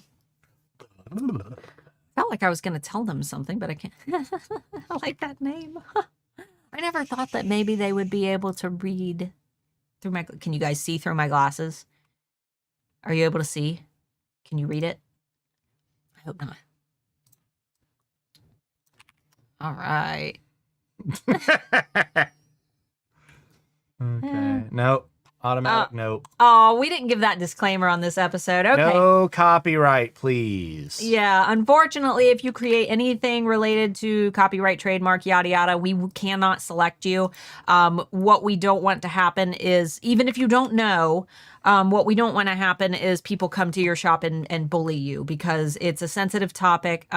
like I was going to tell them something, but I can't. I like that name. I never thought that maybe they would be able to read through my. Can you guys see through my glasses? Are you able to see? Can you read it? I hope not. All right. Okay. Nope. Automatic nope. Oh, we didn't give that disclaimer on this episode. Okay. No copyright, please. Yeah. Unfortunately, if you create anything related to copyright, trademark, yada, yada, we cannot select you. What we don't want to happen is, even if you don't know, What we don't want to happen is people come to your shop and bully you because it's a sensitive topic.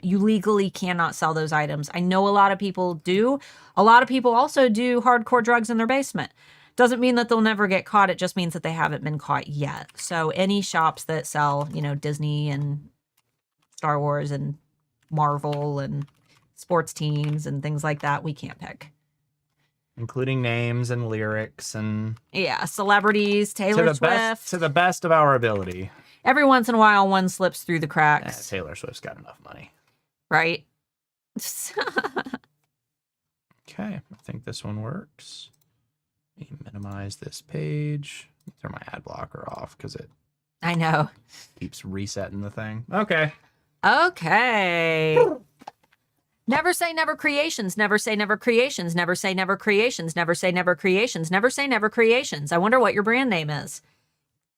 You legally cannot sell those items. I know a lot of people do. A lot of people also do hardcore drugs in their basement. Doesn't mean that they'll never get caught. It just means that they haven't been caught yet. So any shops that sell, you know, Disney and Star Wars and Marvel and sports teams and things like that, we can't pick. Including names and lyrics and... Yeah, celebrities, Taylor Swift. To the best of our ability. Every once in a while, one slips through the cracks. Taylor Swift's got enough money. Right? Okay, I think this one works. Let me minimize this page. Throw my ad blocker off because it... I know. Keeps resetting the thing. Okay. Okay. Never say never creations. Never say never creations. Never say never creations. Never say never creations. Never say never creations. I wonder what your brand name is.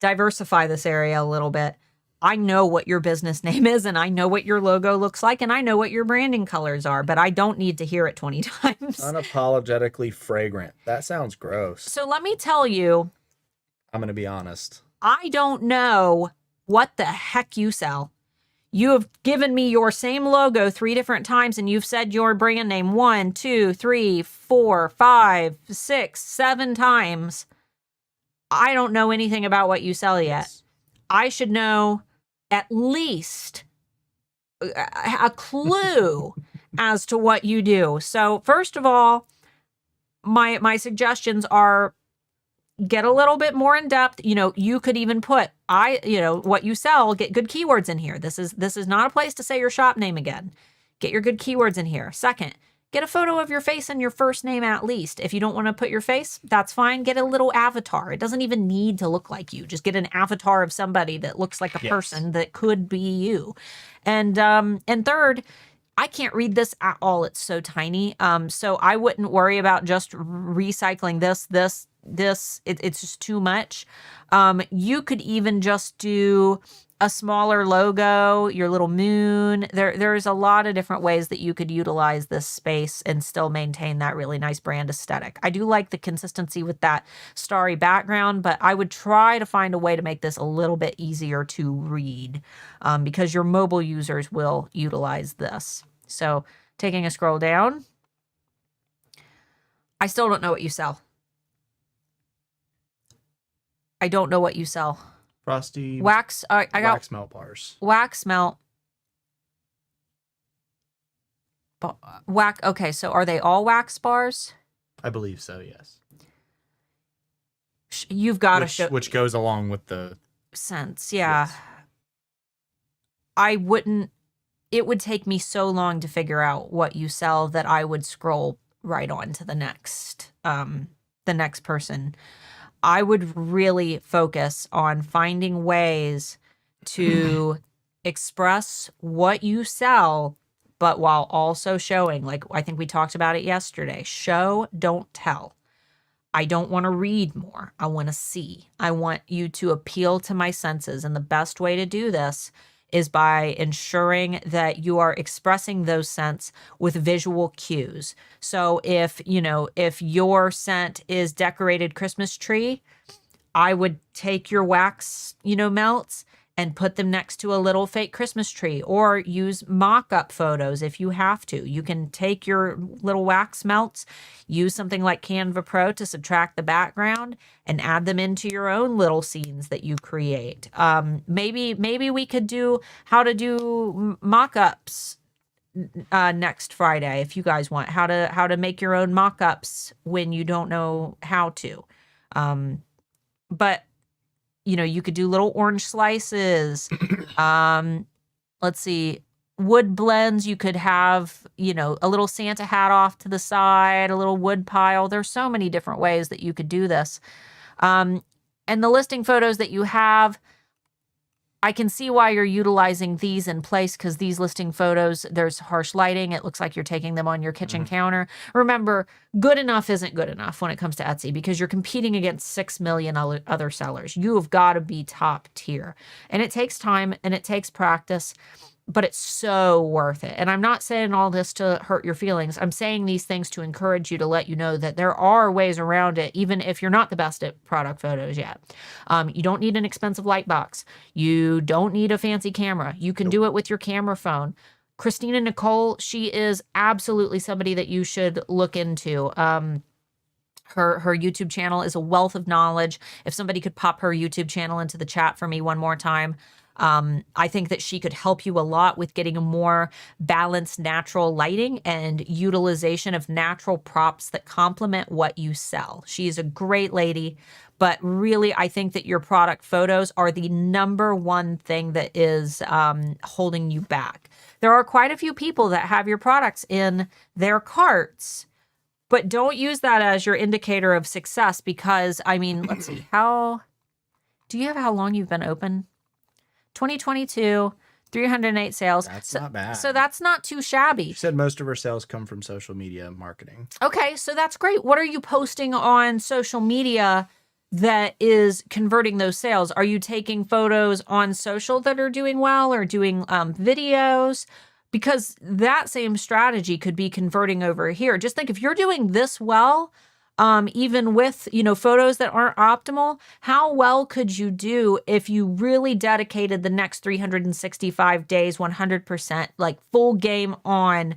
Diversify this area a little bit. I know what your business name is, and I know what your logo looks like, and I know what your branding colors are, but I don't need to hear it 20 times. Unapologetically fragrant. That sounds gross. So let me tell you. I'm going to be honest. I don't know what the heck you sell. You have given me your same logo 3 different times, and you've said your brand name 1, 2, 3, 4, 5, 6, 7 times. I don't know anything about what you sell yet. Yes. I should know at least a clue as to what you do. So first of all, my suggestions are get a little bit more in depth. You know, you could even put what you sell, get good keywords in here. This is not a place to say your shop name again. Get your good keywords in here. Second, get a photo of your face and your first name at least. If you don't want to put your face, that's fine. Get a little avatar. It doesn't even need to look like you. Just get an avatar of somebody that looks like a person that could be you. And third, I can't read this at all. It's so tiny. So I wouldn't worry about just recycling this. It's just too much. You could even just do a smaller logo, your little moon. There's a lot of different ways that you could utilize this space and still maintain that really nice brand aesthetic. I do like the consistency with that starry background, but I would try to find a way to make this a little bit easier to read because your mobile users will utilize this. So taking a scroll down, I still don't know what you sell. I don't know what you sell. Frosty wax. I got wax melt bars. Wax melt. Wax. Okay, so are they all wax bars? I believe so. Yes. You've got to show which goes along with the scents. Yeah. Yes. I wouldn't. It would take me so long to figure out what you sell that I would scroll right on to the next person. I would really focus on finding ways to express what you sell, but while also showing, like I think we talked about it yesterday, show, don't tell. I don't want to read more. I want to see. I want you to appeal to my senses. And the best way to do this is by ensuring that you are expressing those scents with visual cues. So if your scent is decorated Christmas tree, I would take your wax, melts and put them next to a little fake Christmas tree, or use mock-up photos if you have to. You can take your little wax melts, use something like Canva Pro to subtract the background and add them into your own little scenes that you create. Maybe we could do how to do mock-ups next Friday if you guys want, how to make your own mock-ups when you don't know how to. But you could do little orange slices. Let's see, wood blends. You could have, a little Santa hat off to the side, a little wood pile. There's so many different ways that you could do this. And the listing photos that you have, I can see why you're utilizing these in place, because these listing photos, there's harsh lighting. It looks like you're taking them on your kitchen counter. Remember, good enough isn't good enough when it comes to Etsy, because you're competing against 6 million other sellers. You have got to be top tier. And it takes time and it takes practice. but it's so worth it. And I'm not saying all this to hurt your feelings. I'm saying these things to encourage you, to let you know that there are ways around it, even if you're not the best at product photos yet. You don't need an expensive light box. You don't need a fancy camera. You can do it with your camera phone. Christina Nicole, she is absolutely somebody that you should look into. Her YouTube channel is a wealth of knowledge. If somebody could pop her YouTube channel into the chat for me one more time. I think that she could help you a lot with getting a more balanced natural lighting and utilization of natural props that complement what you sell. She's a great lady, but really I think that your product photos are the number one thing that is holding you back. There are quite a few people that have your products in their carts, but don't use that as your indicator of success because, I mean, let's see, do you have how long you've been open? 2022, 308 sales. That's not bad. So that's not too shabby. She said most of her sales come from social media marketing. Okay, so that's great. What are you posting on social media that is converting those sales? Are you taking photos on social that are doing well or doing videos? Because that same strategy could be converting over here. Just think if you're doing this well, even with, photos that aren't optimal, how well could you do if you really dedicated the next 365 days, 100%, like full game on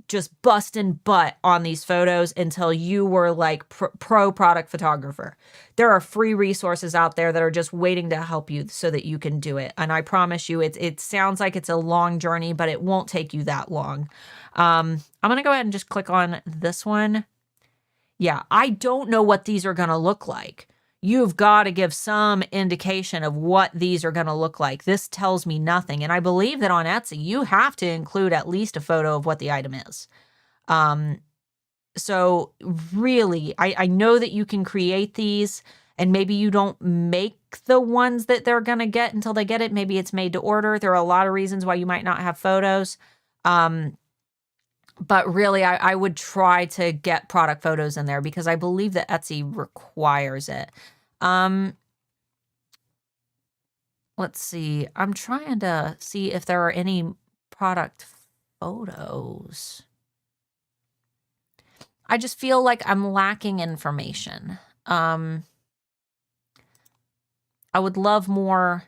just busting butt on these photos until you were like pro product photographer? There are free resources out there that are just waiting to help you so that you can do it. And I promise you, it sounds like it's a long journey, but it won't take you that long. I'm going to go ahead and just click on this one. Yeah, I don't know what these are going to look like. You've got to give some indication of what these are going to look like. This tells me nothing. And I believe that on Etsy, you have to include at least a photo of what the item is. So really, I know that you can create these and maybe you don't make the ones that they're going to get until they get it. Maybe it's made to order. There are a lot of reasons why you might not have photos. But really, I would try to get product photos in there because I believe that Etsy requires it. Let's see. I'm trying to see if there are any product photos. I just feel like I'm lacking information. I would love more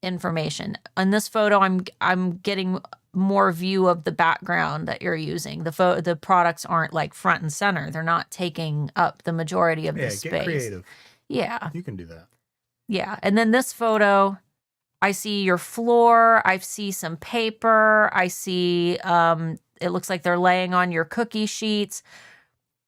information. In this photo, I'm getting more view of the background that you're using. The products aren't like front and center. They're not taking up the majority of the space. Get creative. Yeah. You can do that. Yeah. And then this photo, I see your floor. I see some paper. I see, it looks like they're laying on your cookie sheets.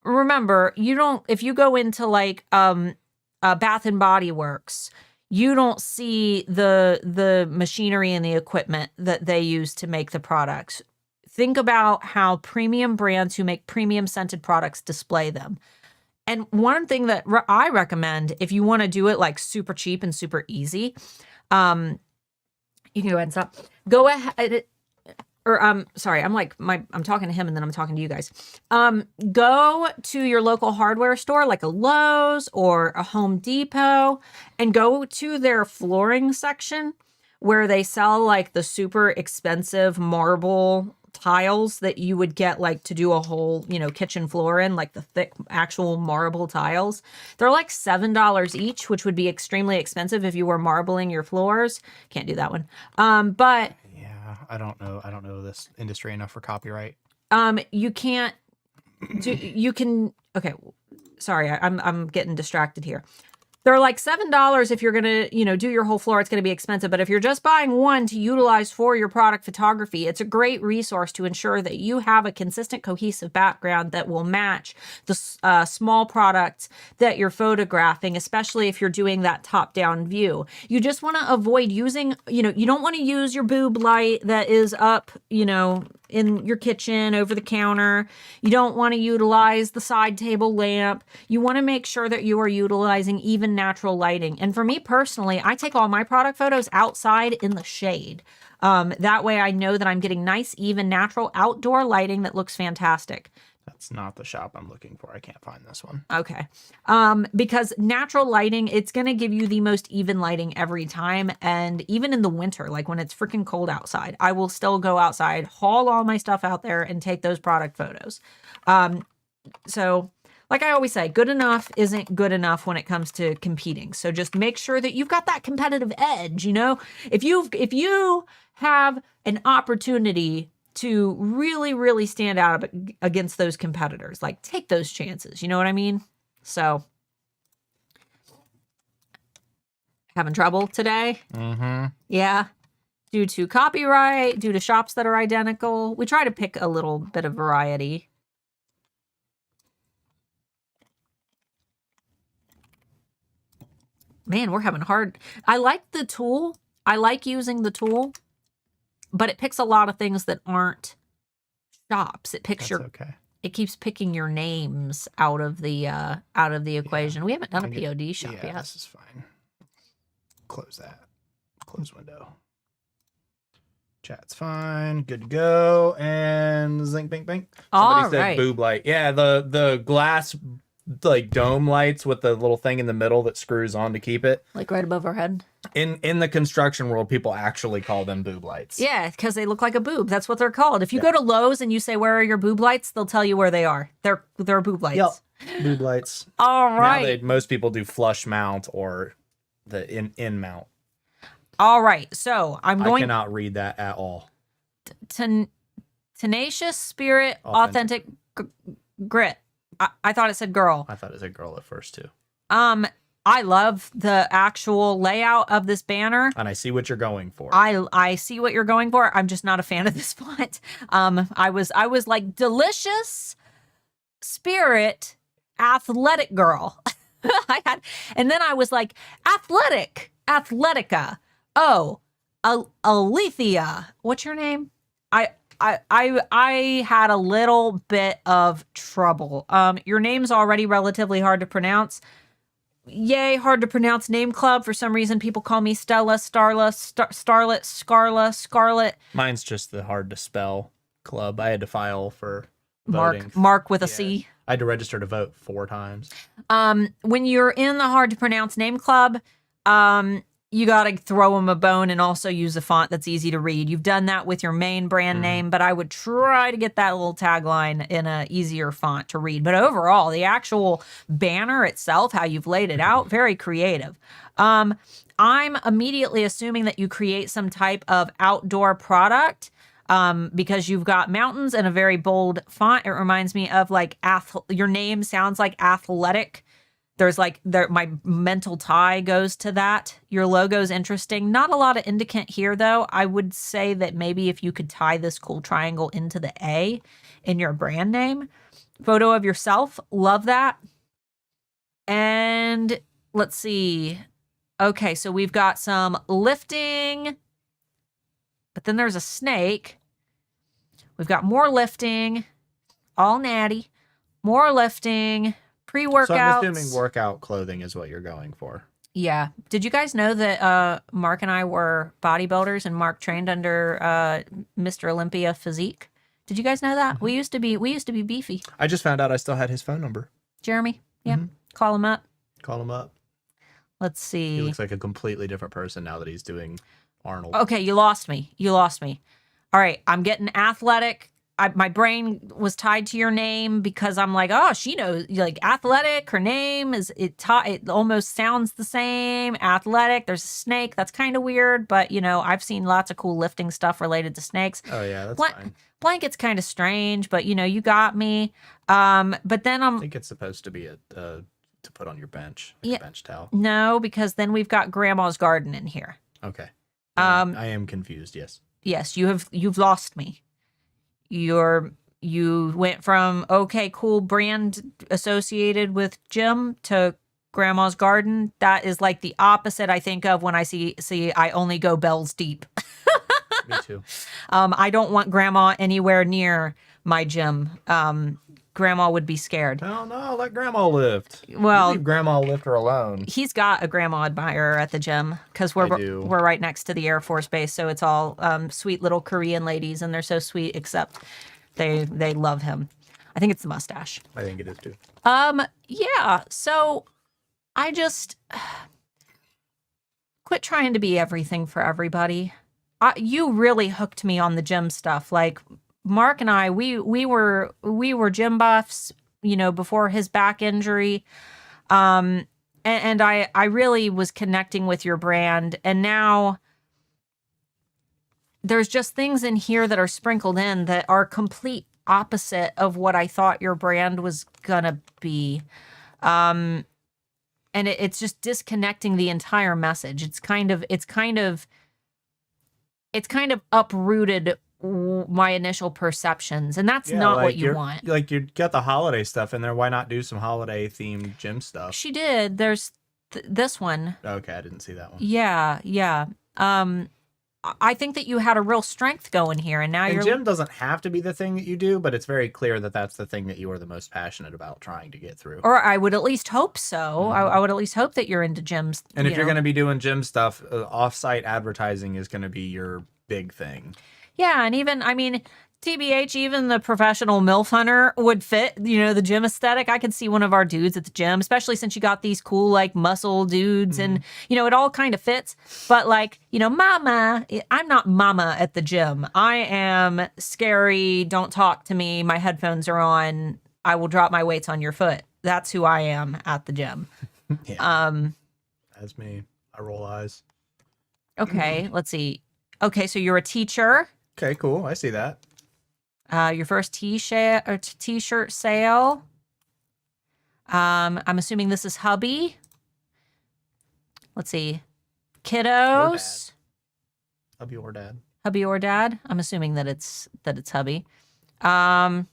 Remember, if you go into like, Bath and Body Works, you don't see the machinery and the equipment that they use to make the products. Think about how premium brands who make premium scented products display them. And one thing that I recommend, if you want to do it like super cheap and super easy, you can go ahead and stop. Go ahead. Sorry, I'm talking to him and then I'm talking to you guys. Go to your local hardware store, like a Lowe's or a Home Depot, and go to their flooring section where they sell like the super expensive marble tiles that you would get like to do a whole, kitchen floor in, like the thick actual marble tiles. They're like $7 each, which would be extremely expensive if you were marbling your floors. Can't do that one. But I don't know this industry enough for copyright. You can't okay. Sorry, I'm getting distracted here. They're like $7 if you're going to, do your whole floor. It's going to be expensive. But if you're just buying one to utilize for your product photography, it's a great resource to ensure that you have a consistent, cohesive background that will match the small products that you're photographing, especially if you're doing that top-down view. You just want to avoid using, you don't want to use your boob light that is up, in your kitchen over the counter. You don't want to utilize the side table lamp. You want to make sure that you are utilizing even natural lighting. And for me personally, I take all my product photos outside in the shade. That way I know that I'm getting nice, even natural outdoor lighting that looks fantastic. That's not the shop I'm looking for. I can't find this one. Okay. Because natural lighting, it's going to give you the most even lighting every time. And even in the winter, like when it's freaking cold outside, I will still go outside, haul all my stuff out there and take those product photos. So like I always say, good enough isn't good enough when it comes to competing. So just make sure that you've got that competitive edge. You know, if you have an opportunity to really, really stand out against those competitors, like take those chances. You know what I mean? So having trouble today? Mm-hmm. Yeah. Due to copyright, due to shops that are identical. We try to pick a little bit of variety. Man, we're having hard. I like the tool. I like using the tool, but it picks a lot of things that aren't shops. It picks okay. It keeps picking your names out of the equation. Yeah. We haven't done a POD shop yet. This is fine. Close that. Close window. Chat's fine. Good to go. And zing, bing, bing. Somebody said boob light. Yeah, the glass like dome lights with the little thing in the middle that screws on to keep it. Like right above our head. In the construction world, people actually call them boob lights. Yeah, because they look like a boob. That's what they're called. If you go to Lowe's and you say, "Where are your boob lights?" they'll tell you where they are. They're boob lights. Yep. Boob lights. All right. Now most people do flush mount or the in mount. All right. So I cannot read that at all. Tenacious spirit, authentic grit. I thought it said girl. I thought it said girl at first too. I love the actual layout of this banner. And I see what you're going for. I see what you're going for. I'm just not a fan of this font. I was like delicious spirit, athletic girl. And then I was like athletica. Oh, Alethea. What's your name? I had a little bit of trouble. Your name's already relatively hard to pronounce. Yay, hard to pronounce name club. For some reason, people call me Stella, Starla, Starlet, Scarla, Scarlet. Mine's just the hard to spell club. I had to file for voting. Mark with a C. I had to register to vote 4 times. When you're in the hard to pronounce name club, you got to throw them a bone and also use a font that's easy to read. You've done that with your main brand name, but I would try to get that little tagline in a easier font to read. But overall, the actual banner itself, how you've laid it out, very creative. I'm immediately assuming that you create some type of outdoor product because you've got mountains and a very bold font. It reminds me of like your name sounds like athletic. There's my mental tie goes to that. Your logo's interesting. Not a lot of indicant here, though. I would say that maybe if you could tie this cool triangle into the A in your brand name. Photo of yourself. Love that. And let's see. Okay, so we've got some lifting. But then there's a snake. We've got more lifting. All natty. More lifting. Pre-workouts. So I'm assuming workout clothing is what you're going for. Yeah. Did you guys know that Mark and I were bodybuilders and Mark trained under Mr. Olympia physique? Did you guys know that? We used to be beefy. I just found out I still had his phone number. Jeremy? Yeah. Call him up. Call him up. Let's see. He looks like a completely different person now that he's doing Arnold. Okay, you lost me. All right, I'm getting athletic. My brain was tied to your name because I'm like, oh, she knows, like athletic. Her name is it almost sounds the same. Athletic. There's a snake. That's kind of weird, but I've seen lots of cool lifting stuff related to snakes. Oh yeah, that's fine. Blanket's kind of strange, but you got me. But then I think it's supposed to be to put on your bench, like a bench towel. No, because then we've got Grandma's garden in here. Okay. I am confused. Yes. Yes, you've lost me. You went from okay, cool brand associated with gym to Grandma's garden. That is like the opposite I think of when I see I only go bells deep. Me too. I don't want Grandma anywhere near my gym. Grandma would be scared. No, let Grandma lift. Well, leave Grandma lift her alone. He's got a Grandma admirer at the gym because we're right next to the Air Force Base, so it's all sweet little Korean ladies, and they're so sweet. Except they love him. I think it's the mustache. I think it is too. Yeah. So I just quit trying to be everything for everybody. You really hooked me on the gym stuff. Like Mark and I, we were gym buffs, you know, before his back injury. And I really was connecting with your brand. And now there's just things in here that are sprinkled in that are complete opposite of what I thought your brand was gonna be. And it's just disconnecting the entire message. It's kind of uprooted my initial perceptions, and that's not what you want. Like you got the holiday stuff in there. Why not do some holiday themed gym stuff? She did. There's this one. Okay, I didn't see that one. Yeah. I think that you had a real strength going here, and now gym doesn't have to be the thing that you do, but it's very clear that that's the thing that you are the most passionate about trying to get through. Or I would at least hope so. I would at least hope that you're into gyms. And if you're going to be doing gym stuff, off-site advertising is going to be your big thing. Yeah, and even, I mean, TBH, even the professional MILF hunter would fit, you know, the gym aesthetic. I could see one of our dudes at the gym, especially since you got these cool, like, muscle dudes and, you know, it all kind of fits. But, like, you know, mama, I'm not mama at the gym. I am scary, don't talk to me, my headphones are on, I will drop my weights on your foot. That's who I am at the gym. Yeah. That's me. I roll eyes. Okay, let's see. Okay, so you're a teacher. Okay, cool. I see that. Your first t-shirt sale. I'm assuming this is hubby. Let's see. Kiddos. Hubby or dad. Hubby or dad. I'm assuming that it's hubby. Small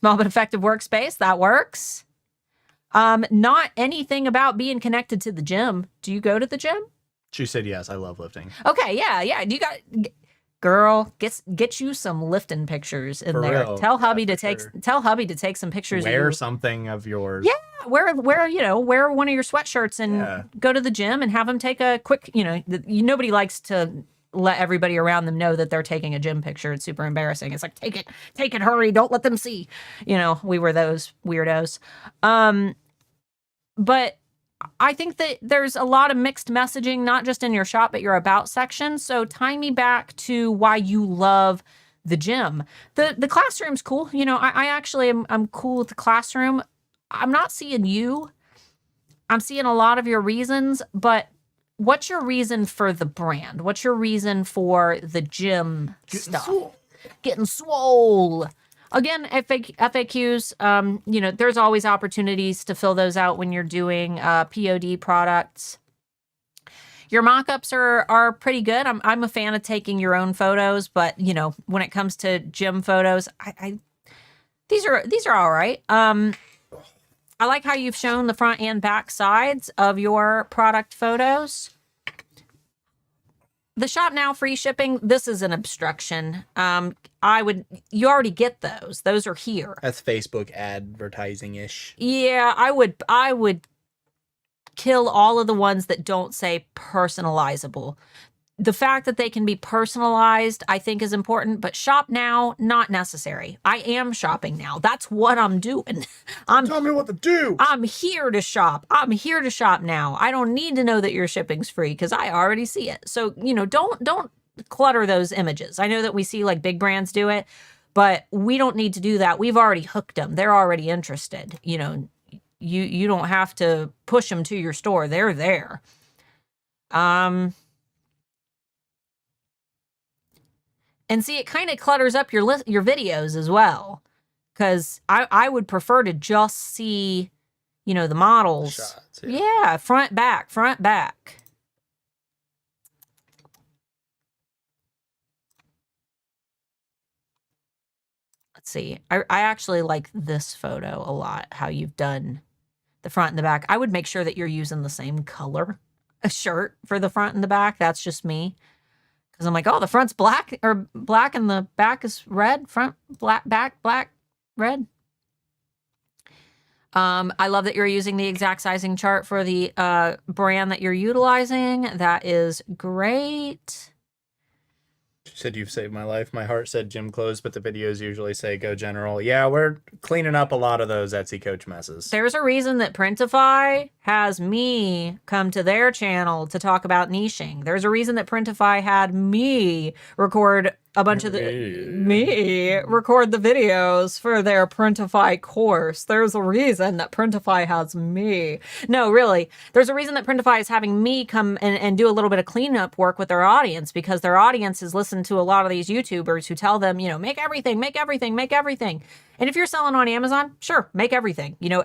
but effective workspace. That works. Not anything about being connected to the gym. Do you go to the gym? She said yes. I love lifting. Okay, yeah. You got... Girl, get you some lifting pictures in there. Real. Tell hubby to take some pictures. Wear something of yours. Yeah, wear one of your sweatshirts and go to the gym and have them take a quick. You know, nobody likes to let everybody around them know that they're taking a gym picture. It's super embarrassing. It's like take it, hurry, don't let them see. You know, we were those weirdos. But I think that there's a lot of mixed messaging, not just in your shop, but your about section. So tie me back to why you love the gym. The classroom's cool. You know, I actually I'm cool with the classroom. I'm not seeing you. I'm seeing a lot of your reasons, but what's your reason for the brand? What's your reason for the gym stuff? Getting swole. Again, FAQs, you know, there's always opportunities to fill those out when you're doing POD products. Your mock-ups are pretty good. I'm a fan of taking your own photos, but, you know, when it comes to gym photos, these are all right. I like how you've shown the front and back sides of your product photos. The shop now free shipping, this is an obstruction. You already get those. Those are here. That's Facebook advertising-ish. Yeah, I would kill all of the ones that don't say personalizable. The fact that they can be personalized, I think, is important, but shop now, not necessary. I am shopping now. That's what I'm doing. Tell me what to do. I'm here to shop. I'm here to shop now. I don't need to know that your shipping's free because I already see it. So, you know, don't clutter those images. I know that we see like big brands do it, but we don't need to do that. We've already hooked them. They're already interested. You know, you don't have to push them to your store. They're there. And see, it kind of clutters up your videos as well, because I would prefer to just see, you know, the models. Shots, yeah, front, back. Let's see. I actually like this photo a lot, how you've done the front and the back. I would make sure that you're using the same color a shirt for the front and the back. That's just me. Because I'm like, oh, the front's black and the back is red. Front, back, black, red. I love that you're using the exact sizing chart for the brand that you're utilizing. That is great. said you've saved my life. My heart said gym clothes, but the videos usually say go general. Yeah, we're cleaning up a lot of those Etsy coach messes. There's a reason that Printify has me come to their channel to talk about niching. There's a reason that Printify had me record a bunch of record the videos for their Printify course. There's a reason that Printify has me. No, really. There's a reason that Printify is having me come and do a little bit of cleanup work with their audience, because their audience has listened to a lot of these YouTubers who tell them, you know, make everything, make everything, make everything. And if you're selling on Amazon, sure, make everything. You know,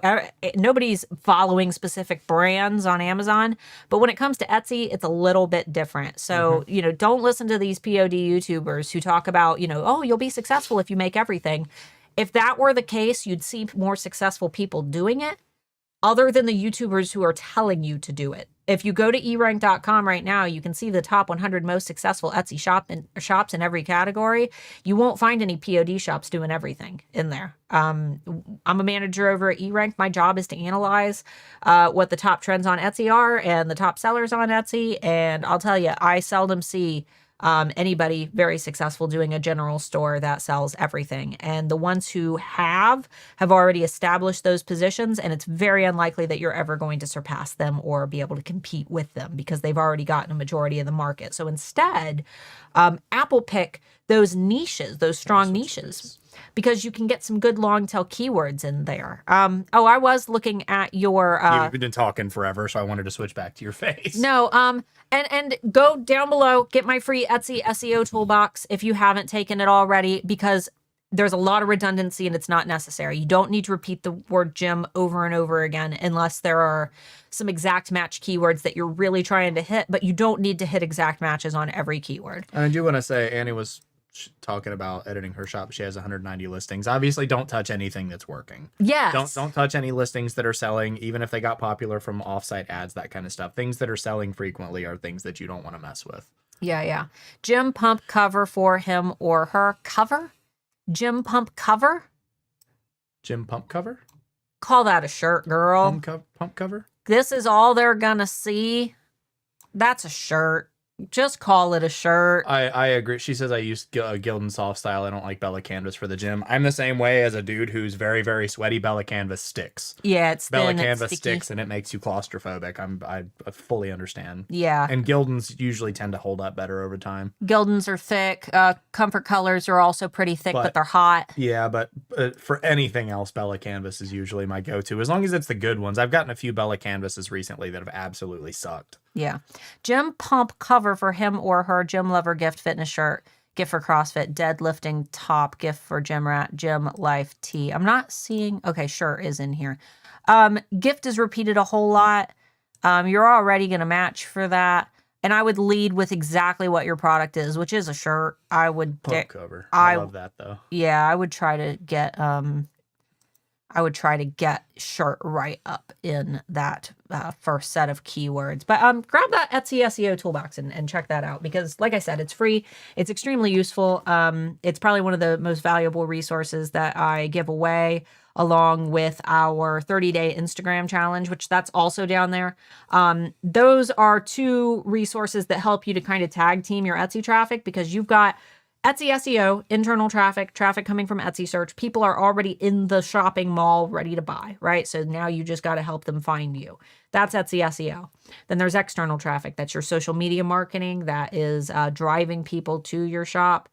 nobody's following specific brands on Amazon. But when it comes to Etsy, it's a little bit different. So, you know, don't listen to these POD YouTubers who talk about, you know, oh, you'll be successful if you make everything. If that were the case, you'd see more successful people doing it, other than the YouTubers who are telling you to do it. If you go to erank.com right now, you can see the top 100 most successful Etsy shops in every category. You won't find any POD shops doing everything in there. I'm a manager over at eRank. My job is to analyze what the top trends on Etsy are and the top sellers on Etsy. And I'll tell you, I seldom see anybody very successful doing a general store that sells everything. And the ones who have already established those positions, and it's very unlikely that you're ever going to surpass them or be able to compete with them because they've already gotten a majority of the market. So instead, Apple pick those niches, those strong niches, because you can get some good long tail keywords in there. I was looking at your... You've been talking forever, so I wanted to switch back to your face. No, and go down below, get my free Etsy SEO toolbox if you haven't taken it already, because there's a lot of redundancy and it's not necessary. You don't need to repeat the word gym over and over again unless there are some exact match keywords that you're really trying to hit, but you don't need to hit exact matches on every keyword. And I do want to say, Annie was talking about editing her shop. She has 190 listings. Obviously, don't touch anything that's working. Yes. Don't touch any listings that are selling, even if they got popular from offsite ads, that kind of stuff. Things that are selling frequently are things that you don't want to mess with. Yeah. Gym pump cover for him or her. Cover? Gym pump cover? Gym pump cover? Call that a shirt, girl. Pump cover? This is all they're gonna see. That's a shirt. Just call it a shirt. I agree. She says I use Gildan soft style. I don't like Bella Canvas for the gym. I'm the same way as a dude who's very, very sweaty. Bella Canvas sticks. Yeah, it's Bella thin, Canvas it's sticky. sticks, and it makes you claustrophobic. I fully understand. Yeah. And Gildans usually tend to hold up better over time. Gildans are thick. Comfort colors are also pretty thick, but they're hot. Yeah, but for anything else, Bella Canvas is usually my go-to, as long as it's the good ones. I've gotten a few Bella Canvases recently that have absolutely sucked. Yeah. Gym pump cover for him or her. Gym lover gift fitness shirt. Gift for CrossFit. Deadlifting top. Gift for Gym Rat. Gym Life tee. I'm not seeing... Okay, shirt is in here. Gift is repeated a whole lot. You're already going to match for that. And I would lead with exactly what your product is, which is a shirt. I would... Pump cover. I love that, though. Yeah, I would try to get... shirt right up in that first set of keywords. But grab that Etsy SEO toolbox and check that out, because like I said, it's free. It's extremely useful. It's probably one of the most valuable resources that I give away, along with our 30-day Instagram challenge, which that's also down there. Those are two resources that help you to kind of tag team your Etsy traffic, because you've got Etsy SEO, internal traffic coming from Etsy search. People are already in the shopping mall ready to buy, right? So now you just got to help them find you. That's Etsy SEO. Then there's external traffic. That's your social media marketing. That is driving people to your shop.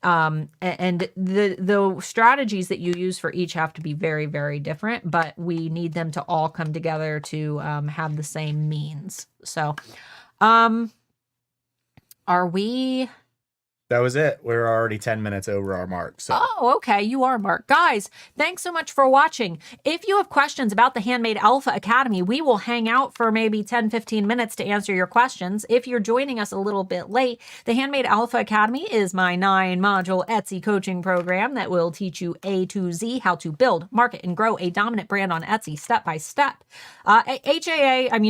And the strategies that you use for each have to be very, very different, but we need them to all come together to have the same means. So are we... That was it. We're already 10 minutes over our mark. So. Oh, okay. You are, Mark. Guys, thanks so much for watching. If you have questions about the Handmade Alpha Academy, we will hang out for maybe 10, 15 minutes to answer your questions. If you're joining us a little bit late, the Handmade Alpha Academy is my 9-module Etsy coaching program that will teach you A to Z how to build, market, and grow a dominant brand on Etsy step by step.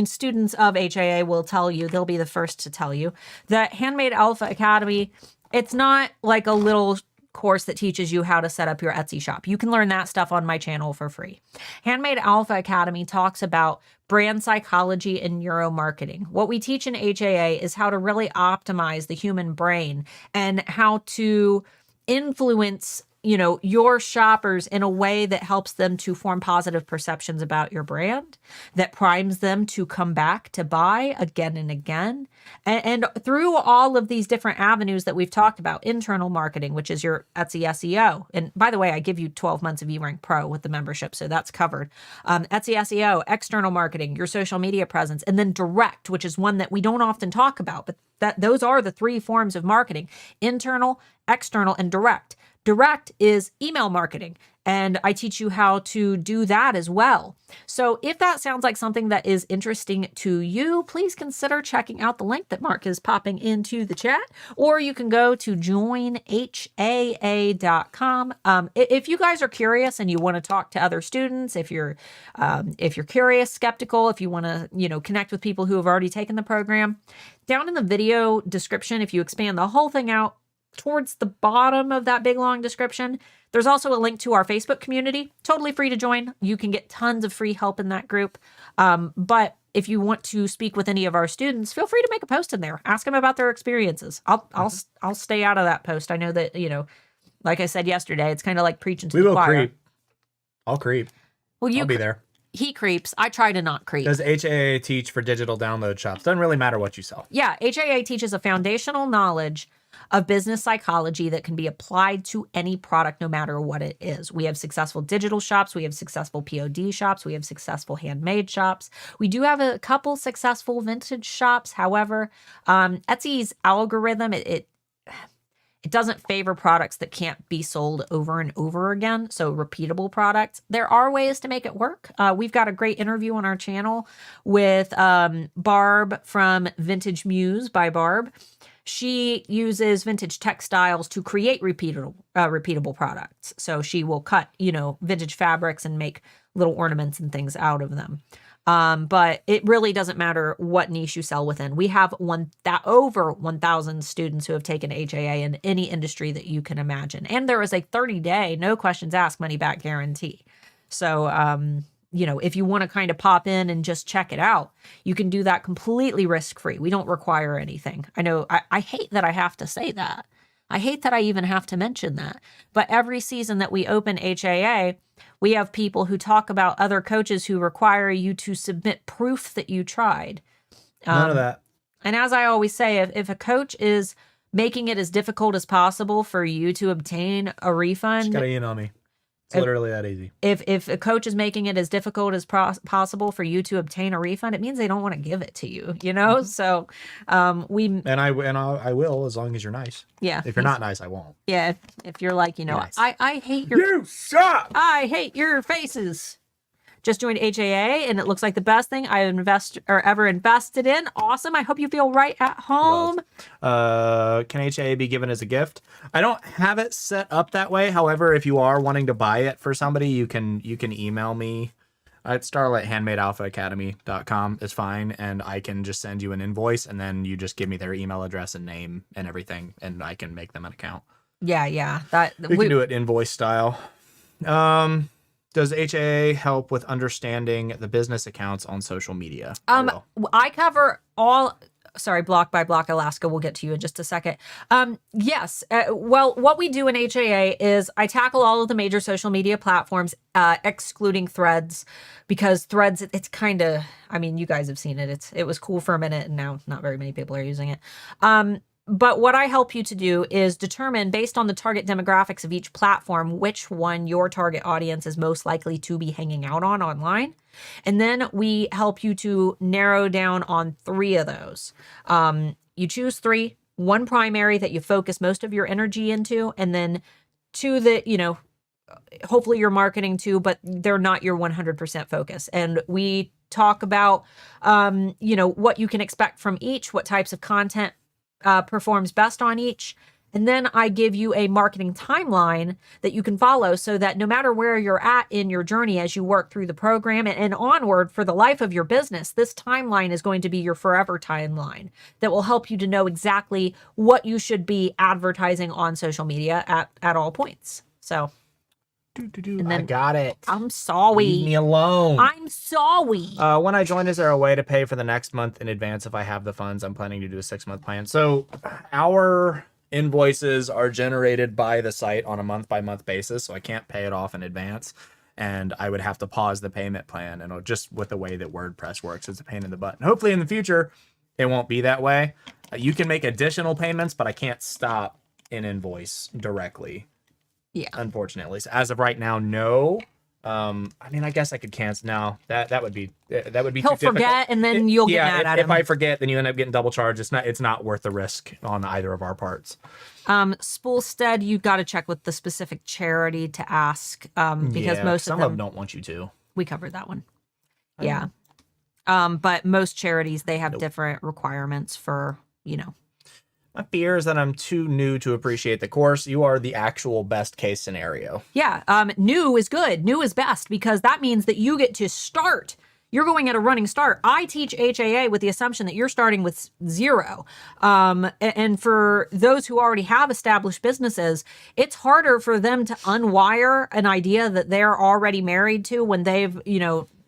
Students of HAA will tell you, they'll be the first to tell you, that Handmade Alpha Academy, it's not like a little course that teaches you how to set up your Etsy shop. You can learn that stuff on my channel for free. Handmade Alpha Academy talks about brand psychology and neuromarketing. What we teach in HAA is how to really optimize the human brain and how to influence your shoppers in a way that helps them to form positive perceptions about your brand, that primes them to come back to buy again and again. And through all of these different avenues that we've talked about, internal marketing, which is your Etsy SEO. And by the way, I give you 12 months of eRank Pro with the membership, so that's covered. Etsy SEO, external marketing, your social media presence, and then direct, which is one that we don't often talk about, but those are the three forms of marketing: internal, external, and direct. Direct is email marketing, and I teach you how to do that as well. So if that sounds like something that is interesting to you, please consider checking out the link that Mark is popping into the chat, or you can go to joinhaa.com. If you guys are curious and you want to talk to other students, if you're curious, skeptical, if you want to, connect with people who have already taken the program, down in the video description, if you expand the whole thing out, towards the bottom of that big long description, there's also a link to our Facebook community. Totally free to join. You can get tons of free help in that group. But if you want to speak with any of our students, feel free to make a post in there. Ask them about their experiences. I'll stay out of that post. I know that, like I said yesterday, it's kind of like preaching to the choir. Creep. I'll creep. Well, I'll be there. He creeps. I try to not creep. Does HAA teach for digital download shops? Doesn't really matter what you sell. Yeah, HAA teaches a foundational knowledge of business psychology that can be applied to any product, no matter what it is. We have successful digital shops. We have successful POD shops. We have successful handmade shops. We do have a couple successful vintage shops. However, Etsy's algorithm, it doesn't favor products that can't be sold over and over again. So repeatable products. There are ways to make it work. We've got a great interview on our channel with Barb from Vintage Muse by Barb. She uses vintage textiles to create repeatable products. So she will cut, vintage fabrics and make little ornaments and things out of them. But it really doesn't matter what niche you sell within. We have over 1,000 students who have taken HAA in any industry that you can imagine. And there is a 30-day, no questions asked, money back guarantee. So, if you want to kind of pop in and just check it out, you can do that completely risk-free. We don't require anything. I know I hate that I have to say that. I hate that I even have to mention that. But every season that we open HAA, we have people who talk about other coaches who require you to submit proof that you tried. None of that. And as I always say, if a coach is making it as difficult as possible for you to obtain a refund, Just gotta email me. It's literally that easy. If a coach is making it as difficult as possible for you to obtain a refund, it means they don't want to give it to you, Mm-hmm. So I will, as long as you're nice. Yeah. If you're not nice, I won't. Yeah. If you're like, Nice. I hate your You suck. I hate your faces. Just joined HAA, and it looks like the best thing I ever invested in. Awesome. I hope you feel right at home. Can HAA be given as a gift? I don't have it set up that way. However, if you are wanting to buy it for somebody, you can email me at Starla@handmadealphaacademy.com is fine, and I can just send you an invoice, and then you just give me their email address and name and everything, and I can make them an account. Yeah. We can do it invoice style. Does HAA help with understanding the business accounts on social media? I cover all. Sorry, block by block Alaska. We'll get to you in just a second. Yes. Well, what we do in HAA is I tackle all of the major social media platforms, excluding Threads, because Threads, it's kind of, you guys have seen it. It was cool for a minute, and now not very many people are using it. But what I help you to do is determine, based on the target demographics of each platform, which one your target audience is most likely to be hanging out on online. And then we help you to narrow down on 3 of those. You choose 3, 1 primary that you focus most of your energy into, and then 2 that, hopefully you're marketing to, but they're not your 100% focus. And we talk about, what you can expect from each, what types of content performs best on each, And then I give you a marketing timeline that you can follow so that no matter where you're at in your journey as you work through the program and onward for the life of your business, this timeline is going to be your forever timeline that will help you to know exactly what you should be advertising on social media at all points. So, and then, I got it. I'm sorry. Leave me alone. I'm sorry. When I join, is there a way to pay for the next month in advance if I have the funds? I'm planning to do a 6-month plan. So our invoices are generated by the site on a month-by-month basis, so I can't pay it off in advance, and I would have to pause the payment plan. And just with the way that WordPress works, it's a pain in the butt. And hopefully in the future, it won't be that way. You can make additional payments, but I can't stop an invoice directly. Yeah, unfortunately. So as of right now, no. I mean, I guess I could cancel now. That would be He'll too difficult. forget, and then you'll get mad at him. If I forget, then you end up getting double charged. It's not worth the risk on either of our parts. Spoolstead, you got to check with the specific charity to ask, because most of them don't want you to. We covered that one. Yeah. But most charities, they have different requirements for, My fear is that I'm too new to appreciate the course. You are the actual best case scenario. Yeah. New is good. New is best because that means that you get to start. You're going at a running start. I teach HAA with the assumption that you're starting with 0. And for those who already have established businesses, it's harder for them to unwire an idea that they're already married to when they've,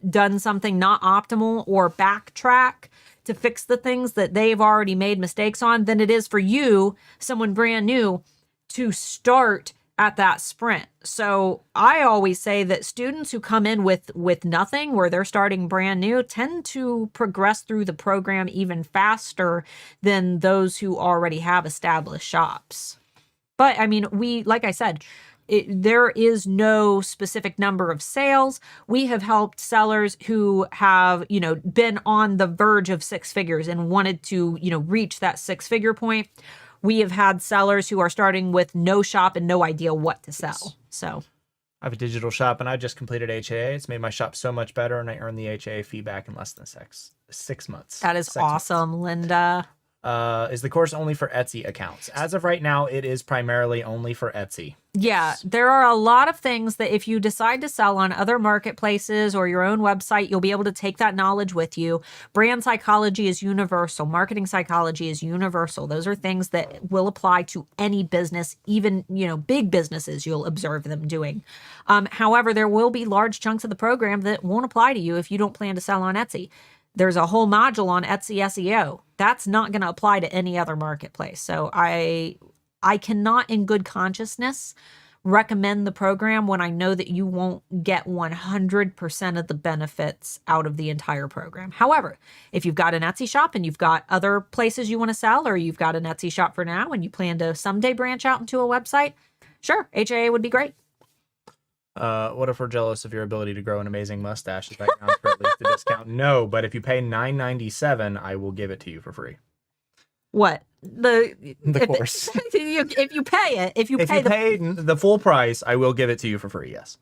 done something not optimal or backtrack to fix the things that they've already made mistakes on than it is for you, someone brand new, to start at that sprint. So I always say that students who come in with nothing, where they're starting brand new, tend to progress through the program even faster than those who already have established shops. But I mean, like I said, there is no specific number of sales. We have helped sellers who have, been on the verge of 6 figures and wanted to, reach that 6-figure point. We have had sellers who are starting with no shop and no idea what to sell. So I have a digital shop and I just completed HAA. It's made my shop so much better, and I earned the HAA fee back in less than 6 months. That is awesome, Linda. Is the course only for Etsy accounts? As of right now, it is primarily only for Etsy. Yeah, there are a lot of things that if you decide to sell on other marketplaces or your own website, you'll be able to take that knowledge with you. Brand psychology is universal. Marketing psychology is universal. Those are things that will apply to any business, even, big businesses you'll observe them doing. However, there will be large chunks of the program that won't apply to you if you don't plan to sell on Etsy. There's a whole module on Etsy SEO. That's not going to apply to any other marketplace. So I cannot in good consciousness recommend the program when I know that you won't get 100% of the benefits out of the entire program. However, if you've got an Etsy shop and you've got other places you want to sell, or you've got an Etsy shop for now and you plan to someday branch out into a website, sure, HAA would be great. What if we're jealous of your ability to grow an amazing mustache? Is that counts for at least a discount? No, but if you pay $9.97, I will give it to you for free. What? The course. If you pay it, if you pay the full price, I will give it to you for free. Yes.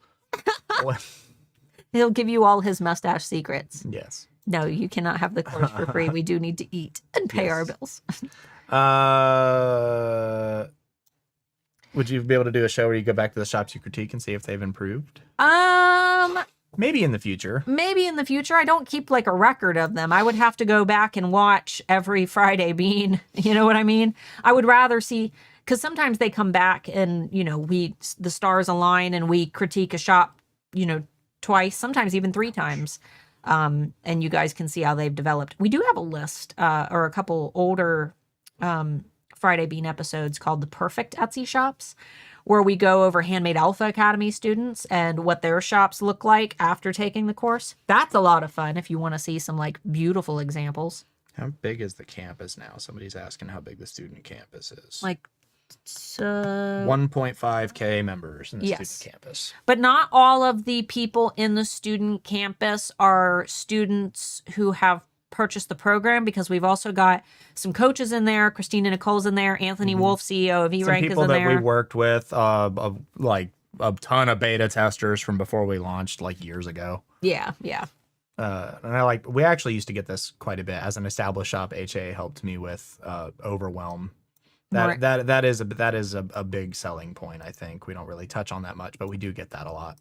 He'll give you all his mustache secrets. Yes. No, you cannot have the course for free. We do need to eat and pay our bills. Would you be able to do a show where you go back to the shops you critique and see if they've improved? Maybe in the future. I don't keep like a record of them. I would have to go back and watch every Friday Bean. You know what I mean? I would rather see, because sometimes they come back and, the stars align and we critique a shop, twice, sometimes even 3 times. And you guys can see how they've developed. We do have a list or a couple older Friday Bean episodes called The Perfect Etsy Shops, where we go over Handmade Alpha Academy students and what their shops look like after taking the course. That's a lot of fun if you want to see some like beautiful examples. How big is the campus now? Somebody's asking how big the student campus is. Like 1.5K members in the student campus. But not all of the people in the student campus are students who have purchased the program, because we've also got some coaches in there. Christina Nicole's in there. Anthony Wolf, CEO of E-Rank, is in there. Some people that we worked with, like a ton of beta testers from before we launched like years ago. Yeah. And we actually used to get this quite a bit. As an established shop, HA helped me with overwhelm That is a big selling point. I think we don't really touch on that much, but we do get that a lot.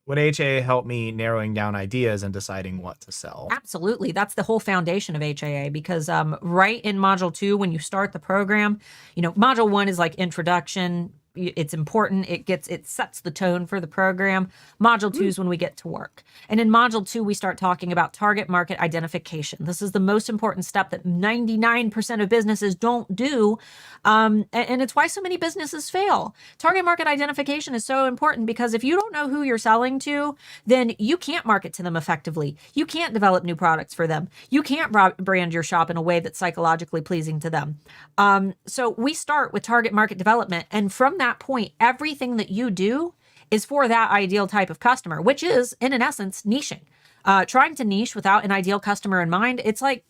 Would HAA help me narrowing down ideas and deciding what to sell? Absolutely. That's the whole foundation of HAA, because right in module 2, when you start the program, module 1 is like introduction. It's important. It sets the tone for the program. Module 2 is when we get to work. And in module 2, we start talking about target market identification. This is the most important step that 99% of businesses don't do. And it's why so many businesses fail. Target market identification is so important because if you don't know who you're selling to, then you can't market to them effectively. You can't develop new products for them. You can't brand your shop in a way that's psychologically pleasing to them. So we start with target market development. And from that point, everything that you do is for that ideal type of customer, which is, in an essence, niching. Trying to niche without an ideal customer in mind, it's like,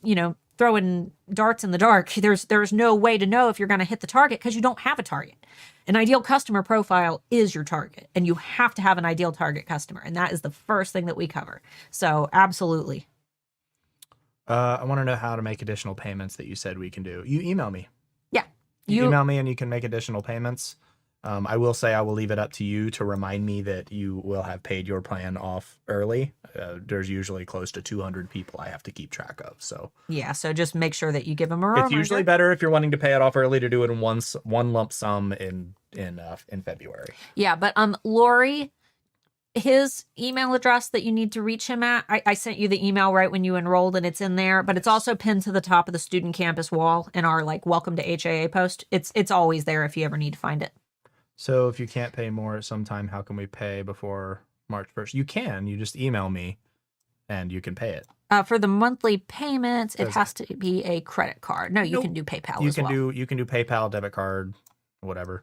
throwing darts in the dark. There's no way to know if you're going to hit the target because you don't have a target. An ideal customer profile is your target, and you have to have an ideal target customer. And that is the first thing that we cover. So absolutely. I want to know how to make additional payments that you said we can do. You email me. Yeah. You email me and you can make additional payments. I will say I will leave it up to you to remind me that you will have paid your plan off early. There's usually close to 200 people I have to keep track of. So yeah, so just make sure that you give them a reminder. It's usually better if you're wanting to pay it off early to do it in one lump sum in February. Yeah, but Lori, his email address that you need to reach him at, I sent you the email right when you enrolled, and it's in there, but it's also pinned to the top of the student campus wall in our welcome to HAA post. It's always there if you ever need to find it. So if you can't pay more at some time, how can we pay before March 1st? You can. You just email me and you can pay it. For the monthly payments, it has to be a credit card. No, you can do PayPal as well. You can do PayPal, debit card, whatever.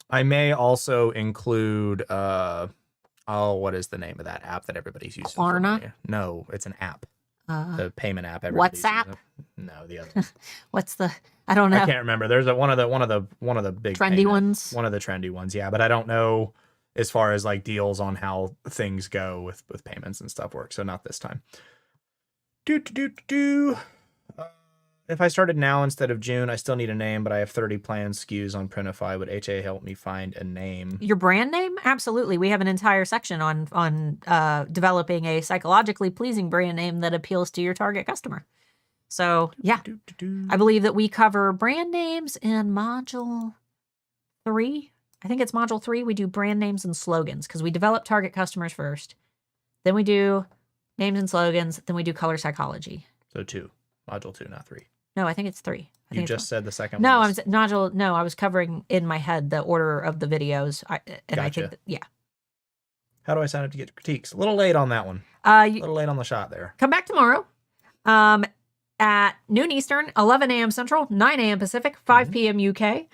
I may also include, what is the name of that app that everybody's using? Klarna? No, it's an app. The payment app. WhatsApp? Using. No, the other. What's the? I don't know. I can't remember. There's one of the big trendy ones. One of the trendy ones, yeah. But I don't know as far as deals on how things go with payments and stuff work. So not this time. If I started now instead of June, I still need a name, but I have 30 planned SKUs on Printify. Would HA help me find a name? Your brand name? Absolutely. We have an entire section on developing a psychologically pleasing brand name that appeals to your target customer. So, yeah, I believe that we cover brand names in module 3. I think it's module 3. We do brand names and slogans because we develop target customers first. Then we do names and slogans. Then we do color psychology. So 2. Module 2, not 3. No, I think it's 3. You just said the second one. No, I was covering in my head the order of the videos. Gotcha. I think yeah. How do I sign up to get critiques? A little late on that one. A little late on the shot there. Come back tomorrow. At noon Eastern, 11 a.m. Central, 9 a.m. Pacific, 5 p.m. UK.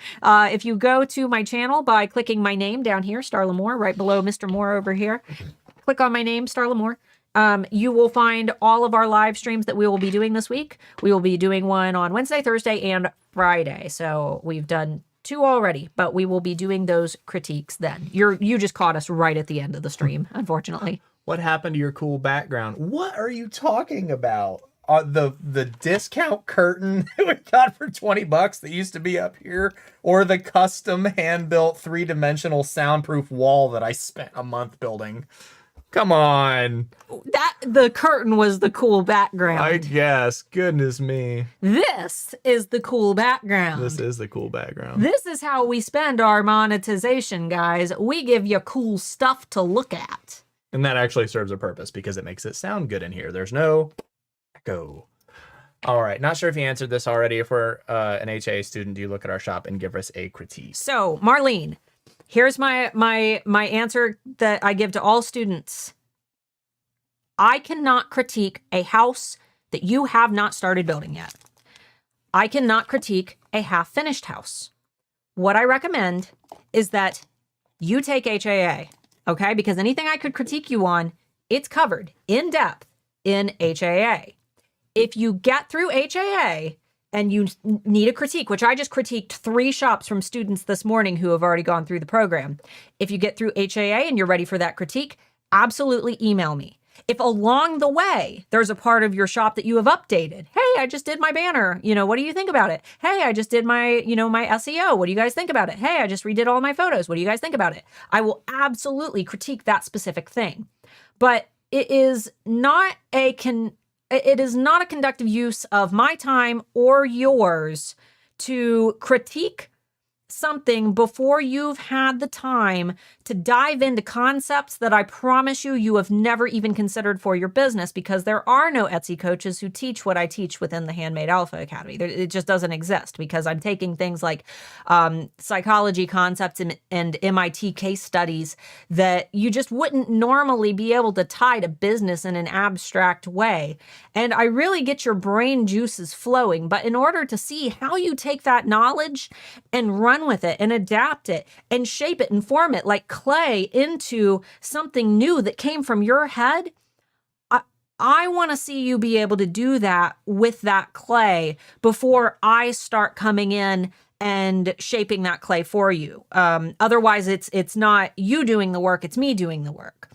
If you go to my channel by clicking my name down here, Starla Moore, right below Mr. Moore over here, click on my name, Starla Moore. You will find all of our live streams that we will be doing this week. We will be doing one on Wednesday, Thursday, and Friday. So we've done 2 already, but we will be doing those critiques then. You just caught us right at the end of the stream, unfortunately. What happened to your cool background? What are you talking about? The discount curtain we got for $20 that used to be up here, or the custom hand-built 3-dimensional soundproof wall that I spent a month building. Come on. The curtain was the cool background. I guess. Goodness me. This is the cool background. This is the cool background. This is how we spend our monetization, guys. We give you cool stuff to look at. And that actually serves a purpose because it makes it sound good in here. There's no echo. All right. Not sure if you answered this already. If we're an HA student, do you look at our shop and give us a critique? So, Marlene, here's my answer that I give to all students. I cannot critique a house that you have not started building yet. I cannot critique a half-finished house. What I recommend is that you take HAA, okay? Because anything I could critique you on, it's covered in depth in HAA. If you get through HAA and you need a critique, which I just critiqued 3 shops from students this morning who have already gone through the program. If you get through HAA and you're ready for that critique, absolutely email me. If along the way, there's a part of your shop that you have updated. Hey, I just did my banner. What do you think about it? Hey, I just did my, my SEO. What do you guys think about it? Hey, I just redid all my photos. What do you guys think about it? I will absolutely critique that specific thing. But it is not a conductive use of my time or yours to critique something before you've had the time to dive into concepts that I promise you have never even considered for your business, because there are no Etsy coaches who teach what I teach within the Handmade Alpha Academy. It just doesn't exist, because I'm taking things like psychology concepts and MIT case studies that you just wouldn't normally be able to tie to business in an abstract way. And I really get your brain juices flowing. But in order to see how you take that knowledge and run with it and adapt it and shape it and form it like clay into something new that came from your head, I want to see you be able to do that with that clay before I start coming in and shaping that clay for you. Otherwise, it's not you doing the work, it's me doing the work.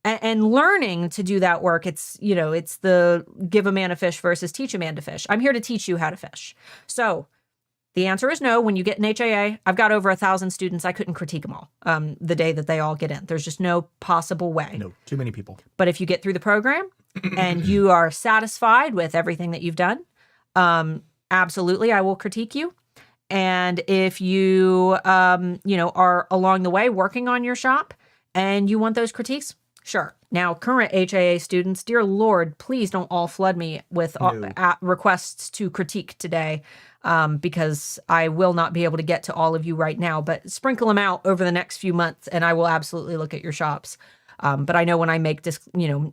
And learning to do that work, it's the give a man a fish versus teach a man to fish. I'm here to teach you how to fish. So the answer is no. When you get an HAA, I've got over 1,000 students. I couldn't critique them all the day that they all get in. There's just no possible way. No, too many people. But if you get through the program and you are satisfied with everything that you've done, absolutely, I will critique you. And if you, are along the way working on your shop and you want those critiques, sure. Now, current HAA students, dear Lord, please don't all flood me with requests to critique today, because I will not be able to get to all of you right now. But sprinkle them out over the next few months, and I will absolutely look at your shops. But I know when I make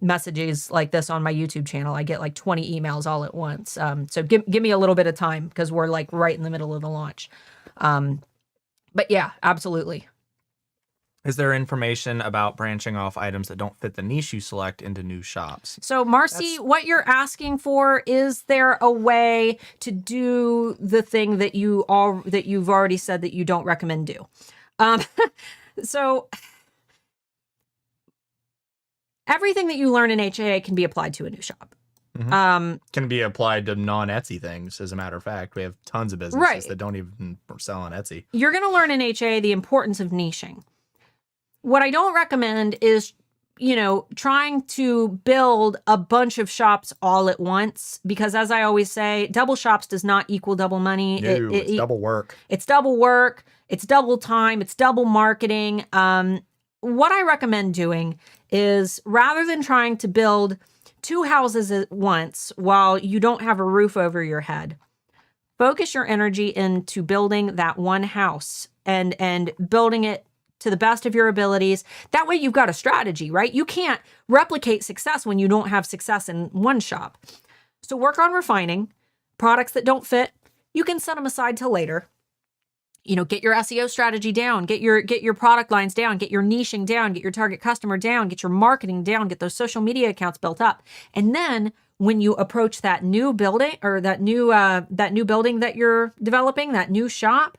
messages like this on my YouTube channel, I get like 20 emails all at once. So give me a little bit of time, because we're like right in the middle of the launch. But yeah, absolutely. Is there information about branching off items that don't fit the niche you select into new shops? So Marcy, what you're asking for, is there a way to do the thing that you've already said that you don't recommend do? So everything that you learn in HAA can be applied to a new shop. Mm-hmm. Can be applied to non-Etsy things. As a matter of fact, we have tons of businesses that don't even sell on Etsy. You're going to learn in HAA the importance of niching. What I don't recommend is, trying to build a bunch of shops all at once, because as I always say, double shops does not equal double money. No, it's double work. It's double work. It's double time. It's double marketing. What I recommend doing is, rather than trying to build 2 houses at once while you don't have a roof over your head, focus your energy into building that one house and building it to the best of your abilities. That way you've got a strategy, right? You can't replicate success when you don't have success in one shop. So work on refining products that don't fit. You can set them aside till later. Get your SEO strategy down, get your product lines down, get your niching down, get your target customer down, get your marketing down, get those social media accounts built up. And then when you approach that new building, or that new building that you're developing, that new shop,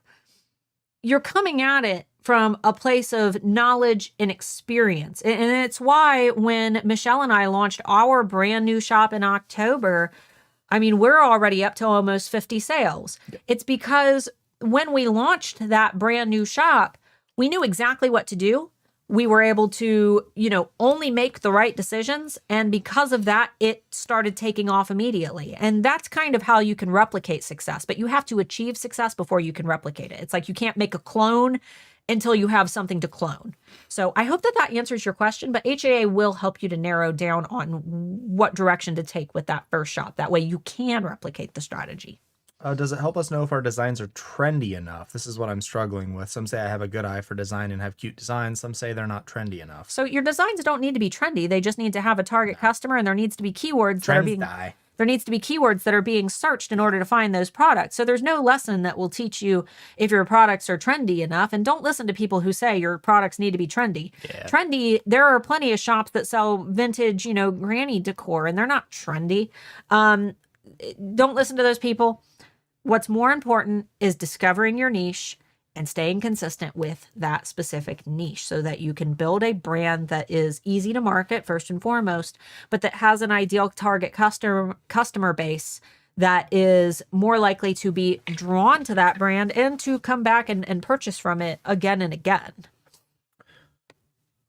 you're coming at it from a place of knowledge and experience. And it's why when Michelle and I launched our brand new shop in October, we're already up to almost 50 sales. It's because when we launched that brand new shop, we knew exactly what to do. We were able to, only make the right decisions. And because of that, it started taking off immediately. And that's kind of how you can replicate success. But you have to achieve success before you can replicate it. It's like you can't make a clone until you have something to clone. So I hope that answers your question, but HAA will help you to narrow down on what direction to take with that first shop. That way you can replicate the strategy. Does it help us know if our designs are trendy enough? This is what I'm struggling with. Some say I have a good eye for design and have cute designs. Some say they're not trendy enough. So your designs don't need to be trendy. They just need to have a target customer, and there needs to be keywords there needs to be keywords that are being searched in order to find those products. So there's no lesson that will teach you if your products are trendy enough. And don't listen to people who say your products need to be trendy. Yeah. Trendy, there are plenty of shops that sell vintage, granny decor, and they're not trendy. Don't listen to those people. What's more important is discovering your niche and staying consistent with that specific niche so that you can build a brand that is easy to market first and foremost, but that has an ideal target customer base that is more likely to be drawn to that brand and to come back and purchase from it again and again.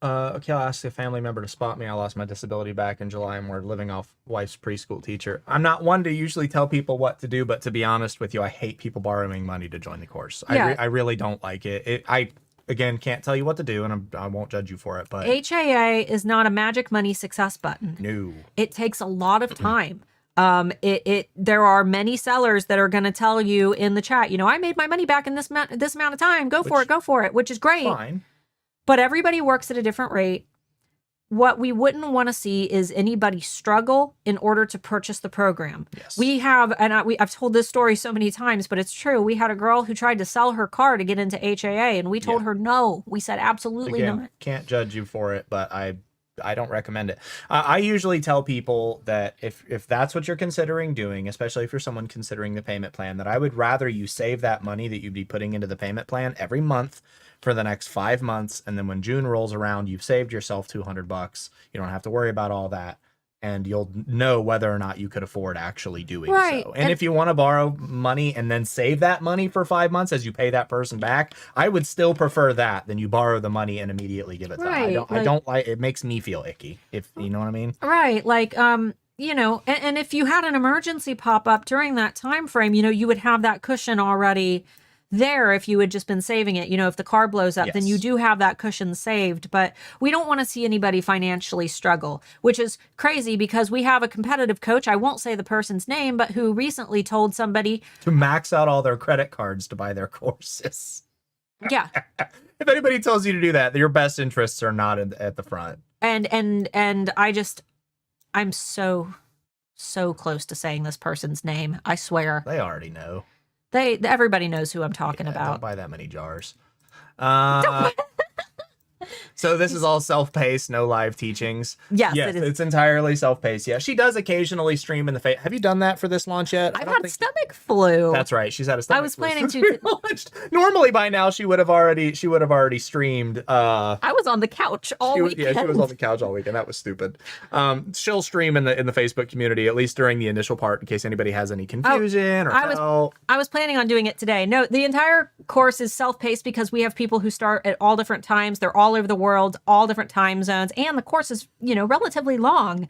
Okay, I'll ask a family member to spot me. I lost my disability back in July and we're living off wife's preschool teacher. I'm not one to usually tell people what to do, but to be honest with you, I hate people borrowing money to join the course. Yeah. I really don't like it. I, again, can't tell you what to do, and I won't judge you for it, but HAA is not a magic money success button. no. It takes a lot of time. There are many sellers that are going to tell you in the chat, I made my money back in this amount of time. Go for it, which is great. Fine. But everybody works at a different rate. What we wouldn't want to see is anybody struggle in order to purchase the program. Yes. We have, and I've told this story so many times, but it's true. We had a girl who tried to sell her car to get into HAA, and we told her no. We said absolutely not. Can't judge you for it, but I don't recommend it. I usually tell people that if that's what you're considering doing, especially if you're someone considering the payment plan, that I would rather you save that money that you'd be putting into the payment plan every month for the next 5 months. And then when June rolls around, you've saved yourself $200. You don't have to worry about all that. And you'll know whether or not you could afford actually doing so. And if you want to borrow money and then save that money for 5 months as you pay that person back, I would still prefer that than you borrow the money and immediately give it to them. I don't like it. Makes me feel icky, if you know what I mean. Right. Like, and if you had an emergency pop up during that time frame, you would have that cushion already there if you had just been saving it. If the car blows up, then you do have that cushion saved. But we don't want to see anybody financially struggle, which is crazy because we have a competitive coach, I won't say the person's name, but who recently told somebody to max out all their credit cards to buy their courses. Yeah. If anybody tells you to do that, your best interests are not at the front. And I'm so close to saying this person's name. I swear. They already know. Everybody knows who I'm talking about. Don't buy that many jars. So this is all self-paced, no live teachings. Yes, it is. It's entirely self-paced. Yeah, she does occasionally stream in the face. Have you done that for this launch yet? I've had stomach flu. That's right. She's had a stomach flu. I was planning to. Normally by now she would have already streamed. I was on the couch all weekend. Yeah, she was on the couch all weekend. That was stupid. She'll stream in the Facebook community, at least during the initial part, in case anybody has any confusion or help. I was planning on doing it today. No, the entire course is self-paced because we have people who start at all different times. They're all over the world, all different time zones, and the course is relatively long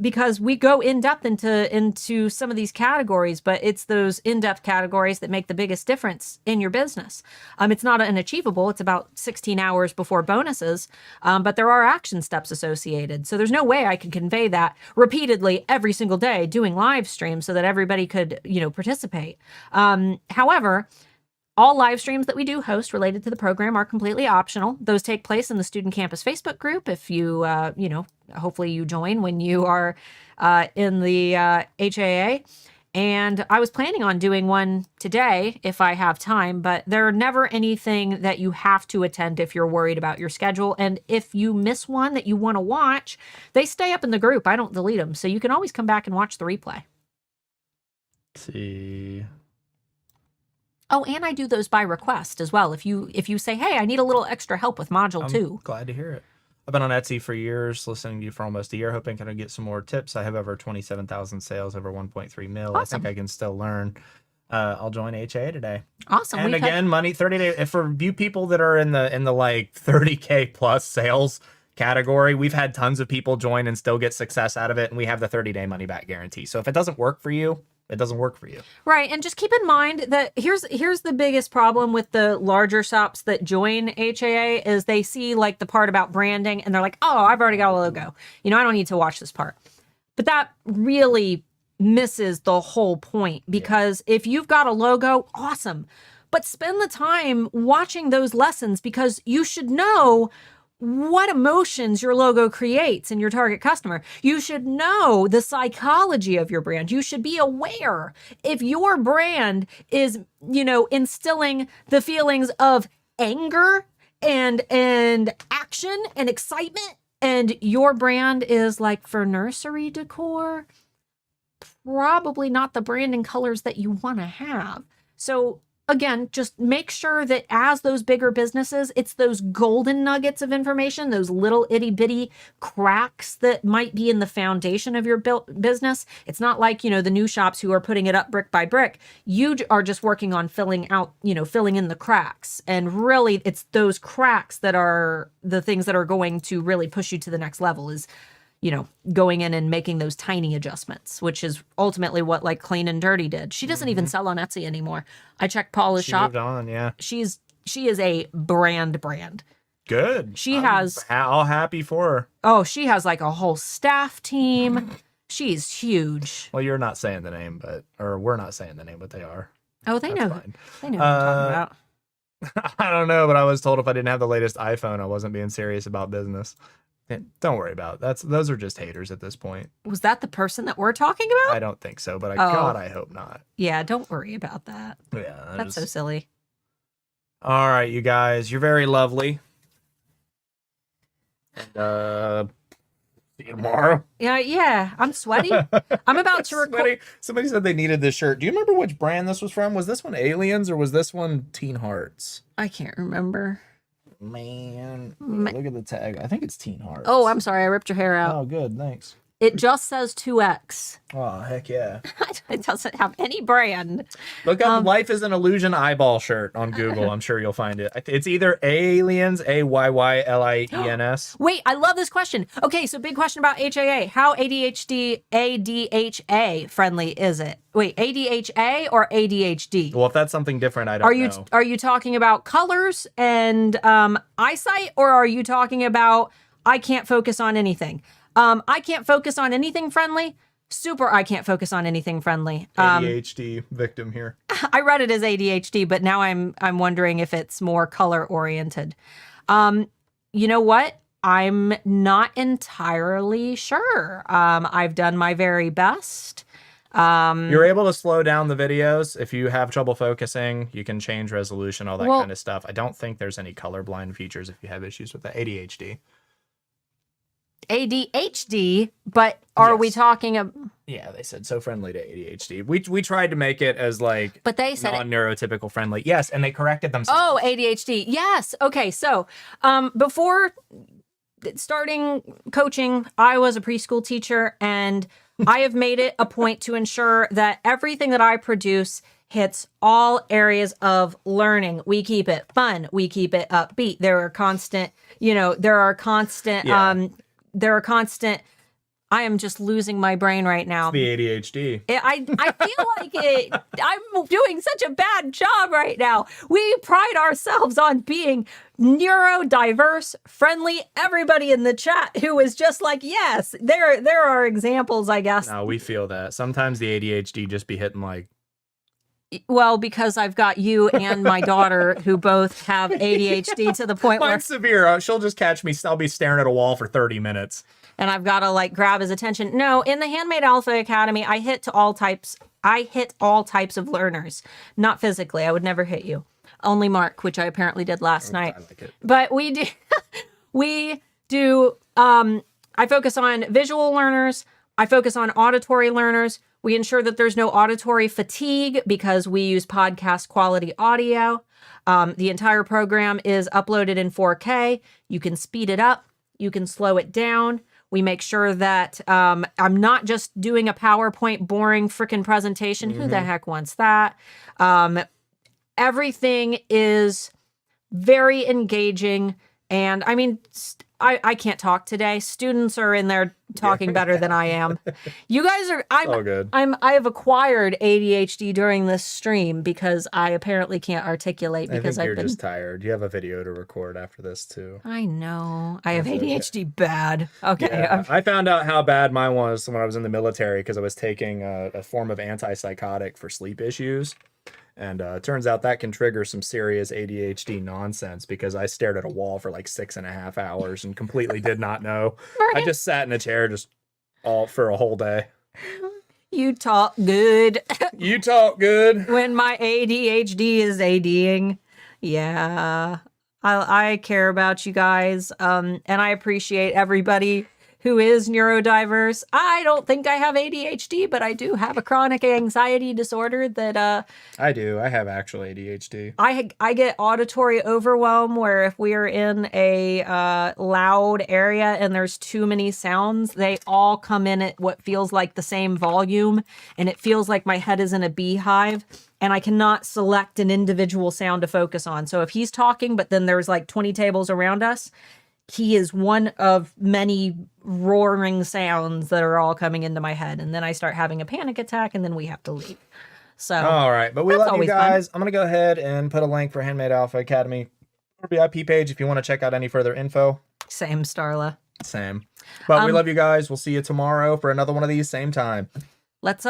because we go in depth into some of these categories, but it's those in-depth categories that make the biggest difference in your business. It's not unachievable. It's about 16 hours before bonuses, but there are action steps associated. So there's no way I can convey that repeatedly every single day doing live streams so that everybody could participate. However, all live streams that we do host related to the program are completely optional. Those take place in the Student Campus Facebook group. If you, hopefully you join when you are in the HAA. And I was planning on doing one today if I have time, but they're never anything that you have to attend if you're worried about your schedule. And if you miss one that you want to watch, they stay up in the group. I don't delete them. So you can always come back and watch the replay. Let's see. Oh, and I do those by request as well. If you say, hey, I need a little extra help with module 2. Glad to hear it. I've been on Etsy for years, listening to you for almost a year, hoping I can get some more tips. I have over 27,000 sales, over 1.3 mil. Awesome. I think I can still learn. I'll join HA today. Awesome. And again, money 30 days. If for you people that are in the like 30K plus sales category, we've had tons of people join and still get success out of it, and we have the 30-day money back guarantee. So if it doesn't work for you, it doesn't work for you. Right. And just keep in mind that here's the biggest problem with the larger shops that join HAA is they see like the part about branding and they're like, oh, I've already got a logo. I don't need to watch this part. But that really misses the whole point because if you've got a logo, awesome. But spend the time watching those lessons because you should know what emotions your logo creates in your target customer. You should know the psychology of your brand. You should be aware if your brand is, instilling the feelings of anger and action and excitement, and your brand is like for nursery decor, probably not the branding colors that you want to have. So again, just make sure that as those bigger businesses, it's those golden nuggets of information, those little itty bitty cracks that might be in the foundation of your business. It's not like, the new shops who are putting it up brick by brick. You are just working on filling in the cracks. And really, it's those cracks that are the things that are going to really push you to the next level is going in and making those tiny adjustments, which is ultimately what like Clean and Dirty did. She doesn't even sell on Etsy anymore. I checked Paula's shop. Moved on, yeah. She is a brand. Good. I'm all happy for her. Oh, she has like a whole staff team. She's huge. Well, you're not saying the name, or we're not saying the name, but they are. Oh, they That's know. fine. They know what I'm talking about. I don't know, but I was told if I didn't have the latest iPhone, I wasn't being serious about business. Don't worry about it. Those are just haters at this point. Was that the person that we're talking about? I don't think so, but God, I hope not. Yeah, don't worry about that. Yeah, that's so silly. All right, you guys, you're very lovely. And see you tomorrow. Yeah, I'm sweaty. I'm about to record. Somebody said they needed this shirt. Do you remember which brand this was from? Was this one Aliens or was this one Teen Hearts? I can't remember. Man, look at the tag. I think it's Teen Hearts. Oh, I'm sorry. I ripped your hair out. Oh, good. Thanks. It just says 2X. Oh, heck yeah. It doesn't have any brand. Look up Life is an Illusion eyeball shirt on Google. I'm sure you'll find it. It's either Aliens, AYYLIENS. Wait, I love this question. Okay, so big question about HAA. How ADHA friendly is it? Wait, ADHA or ADHD? Well, if that's something different, I don't know. Are you talking about colors and eyesight, or are you talking about I can't focus on anything? I can't focus on anything friendly. Super, I can't focus on anything friendly. ADHD victim here. I read it as ADHD, but now I'm wondering if it's more color oriented. You know what? I'm not entirely sure. I've done my very best. You're able to slow down the videos. If you have trouble focusing, you can change resolution, all that kind of stuff. I don't think there's any colorblind features if you have issues with the ADHD. ADHD, but are we talking about... Yeah, they said so friendly to ADHD. We tried to make it as like but they said non-neurotypical friendly. Yes, and they corrected themselves. Oh, ADHD. Yes. Okay, so before starting coaching, I was a preschool teacher, and I have made it a point to ensure that everything that I produce hits all areas of learning. We keep it fun. We keep it upbeat. There are constant, I am just losing my brain right now. It's the ADHD. I feel like I'm doing such a bad job right now. We pride ourselves on being neurodiverse, friendly. Everybody in the chat who is just like, yes, there are examples, I guess. No, we feel that. Sometimes the ADHD just be hitting like... Well, because I've got you and my daughter who both have ADHD to the point where... Mine's severe. She'll just catch me. I'll be staring at a wall for 30 minutes. And I've got to like grab his attention. No, in the Handmade Alpha Academy, I hit all types of learners. Not physically. I would never hit you. Only Mark, which I apparently did last night. I like it. But we do, I focus on visual learners. I focus on auditory learners. We ensure that there's no auditory fatigue because we use podcast quality audio. The entire program is uploaded in 4K. You can speed it up. You can slow it down. We make sure that I'm not just doing a PowerPoint boring freaking presentation. Who the heck wants that? Everything is very engaging. And I mean, I can't talk today. Students are in there talking better than I am. You guys are, all good. I have acquired ADHD during this stream because I apparently can't articulate because I've been just tired. You have a video to record after this too. I know. I have ADHD bad. Okay. Yeah, I found out how bad mine was when I was in the military because I was taking a form of antipsychotic for sleep issues. And it turns out that can trigger some serious ADHD nonsense because I stared at a wall for like 6.5 hours and completely did not know. I just sat in a chair for a whole day. You talk good. You talk good. When my ADHD is ADing. Yeah. I care about you guys. And I appreciate everybody who is neurodiverse. I don't think I have ADHD, but I do have a chronic anxiety disorder that I do. I have actual ADHD. I get auditory overwhelm where if we are in a loud area and there's too many sounds, they all come in at what feels like the same volume, and it feels like my head is in a beehive and I cannot select an individual sound to focus on. So if he's talking, but then there's like 20 tables around us, he is one of many roaring sounds that are all coming into my head. And then I start having a panic attack and then we have to leave. So, all right, but we love you guys. Fun. I'm going to go ahead and put a link for Handmade Alpha Academy or VIP page if you want to check out any further info. Same, Starla. Same. But we love you guys. We'll see you tomorrow for another one of these, same time. Let's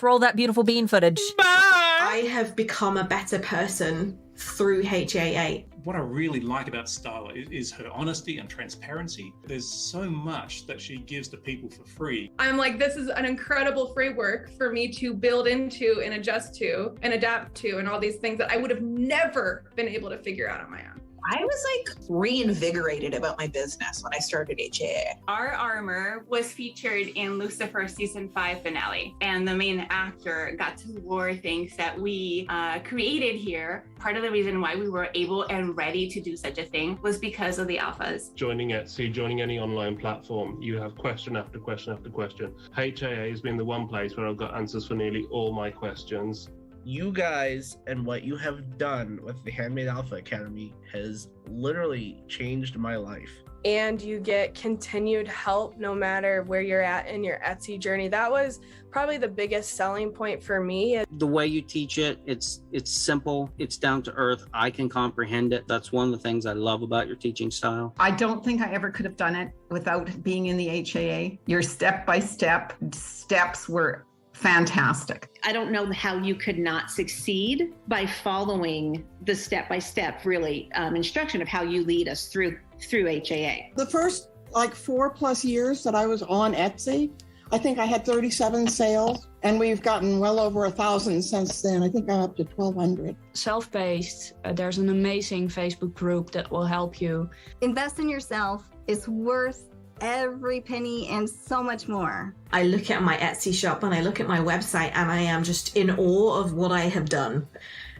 roll that beautiful bean footage. Bye! I have become a better person through HAA. What I really like about Starla is her honesty and transparency. There's so much that she gives to people for free. I'm like, this is an incredible framework for me to build into and adjust to and adapt to and all these things that I would have never been able to figure out on my own. I was like reinvigorated about my business when I started HAA. Our armor was featured in Lucifer's season 5 finale, and the main actor got to wear things that we created here. Part of the reason why we were able and ready to do such a thing was because of the alphas. Joining Etsy, joining any online platform, you have question after question after question. HAA has been the one place where I've got answers for nearly all my questions. You guys and what you have done with the Handmade Alpha Academy has literally changed my life. And you get continued help no matter where you're at in your Etsy journey. That was probably the biggest selling point for me. The way you teach it, it's simple, it's down to earth. I can comprehend it. That's one of the things I love about your teaching style. I don't think I ever could have done it without being in the HAA. Your step-by-step steps were fantastic. I don't know how you could not succeed by following the step-by-step really instruction of how you lead us through HAA. The first like 4+ years that I was on Etsy, I think I had 37 sales, and we've gotten well over 1,000 since then. I think I'm up to 1,200. Self-paced, there's an amazing Facebook group that will help you. Invest in yourself. It's worth every penny and so much more. I look at my Etsy shop and I look at my website and I am just in awe of what I have done.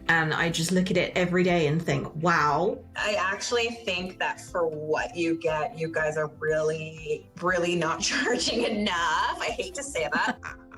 And I just look at it every day and think, wow. I actually think that for what you get, you guys are really, really not charging enough. I hate to say that.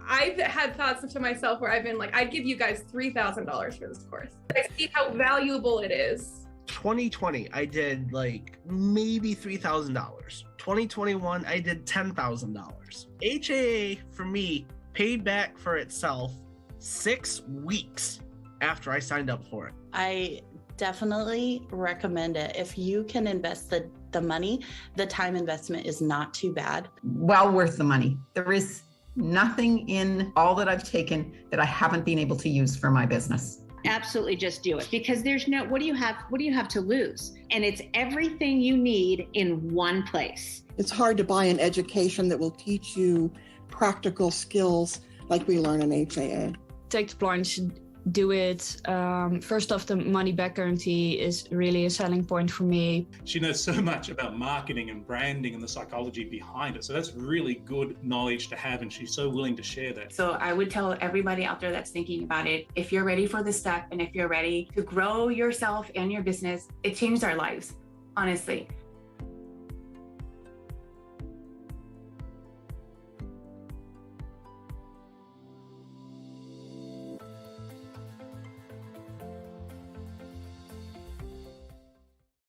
I've had thoughts to myself where I've been like, I'd give you guys $3,000 for this course. I see how valuable it is. 2020, I did like maybe $3,000. 2021, I did $10,000. HAA for me paid back for itself 6 weeks after I signed up for it. I definitely recommend it. If you can invest the money, the time investment is not too bad. Well worth the money. There is nothing in all that I've taken that I haven't been able to use for my business. Absolutely, just do it, because there's no, what do you have to lose? And it's everything you need in one place. It's hard to buy an education that will teach you practical skills like we learn in HAA. Take the plunge, do it. First off, the money back guarantee is really a selling point for me. She knows so much about marketing and branding and the psychology behind it. So that's really good knowledge to have, and she's so willing to share that. So I would tell everybody out there that's thinking about it, if you're ready for this step and if you're ready to grow yourself and your business, it changed our lives, honestly.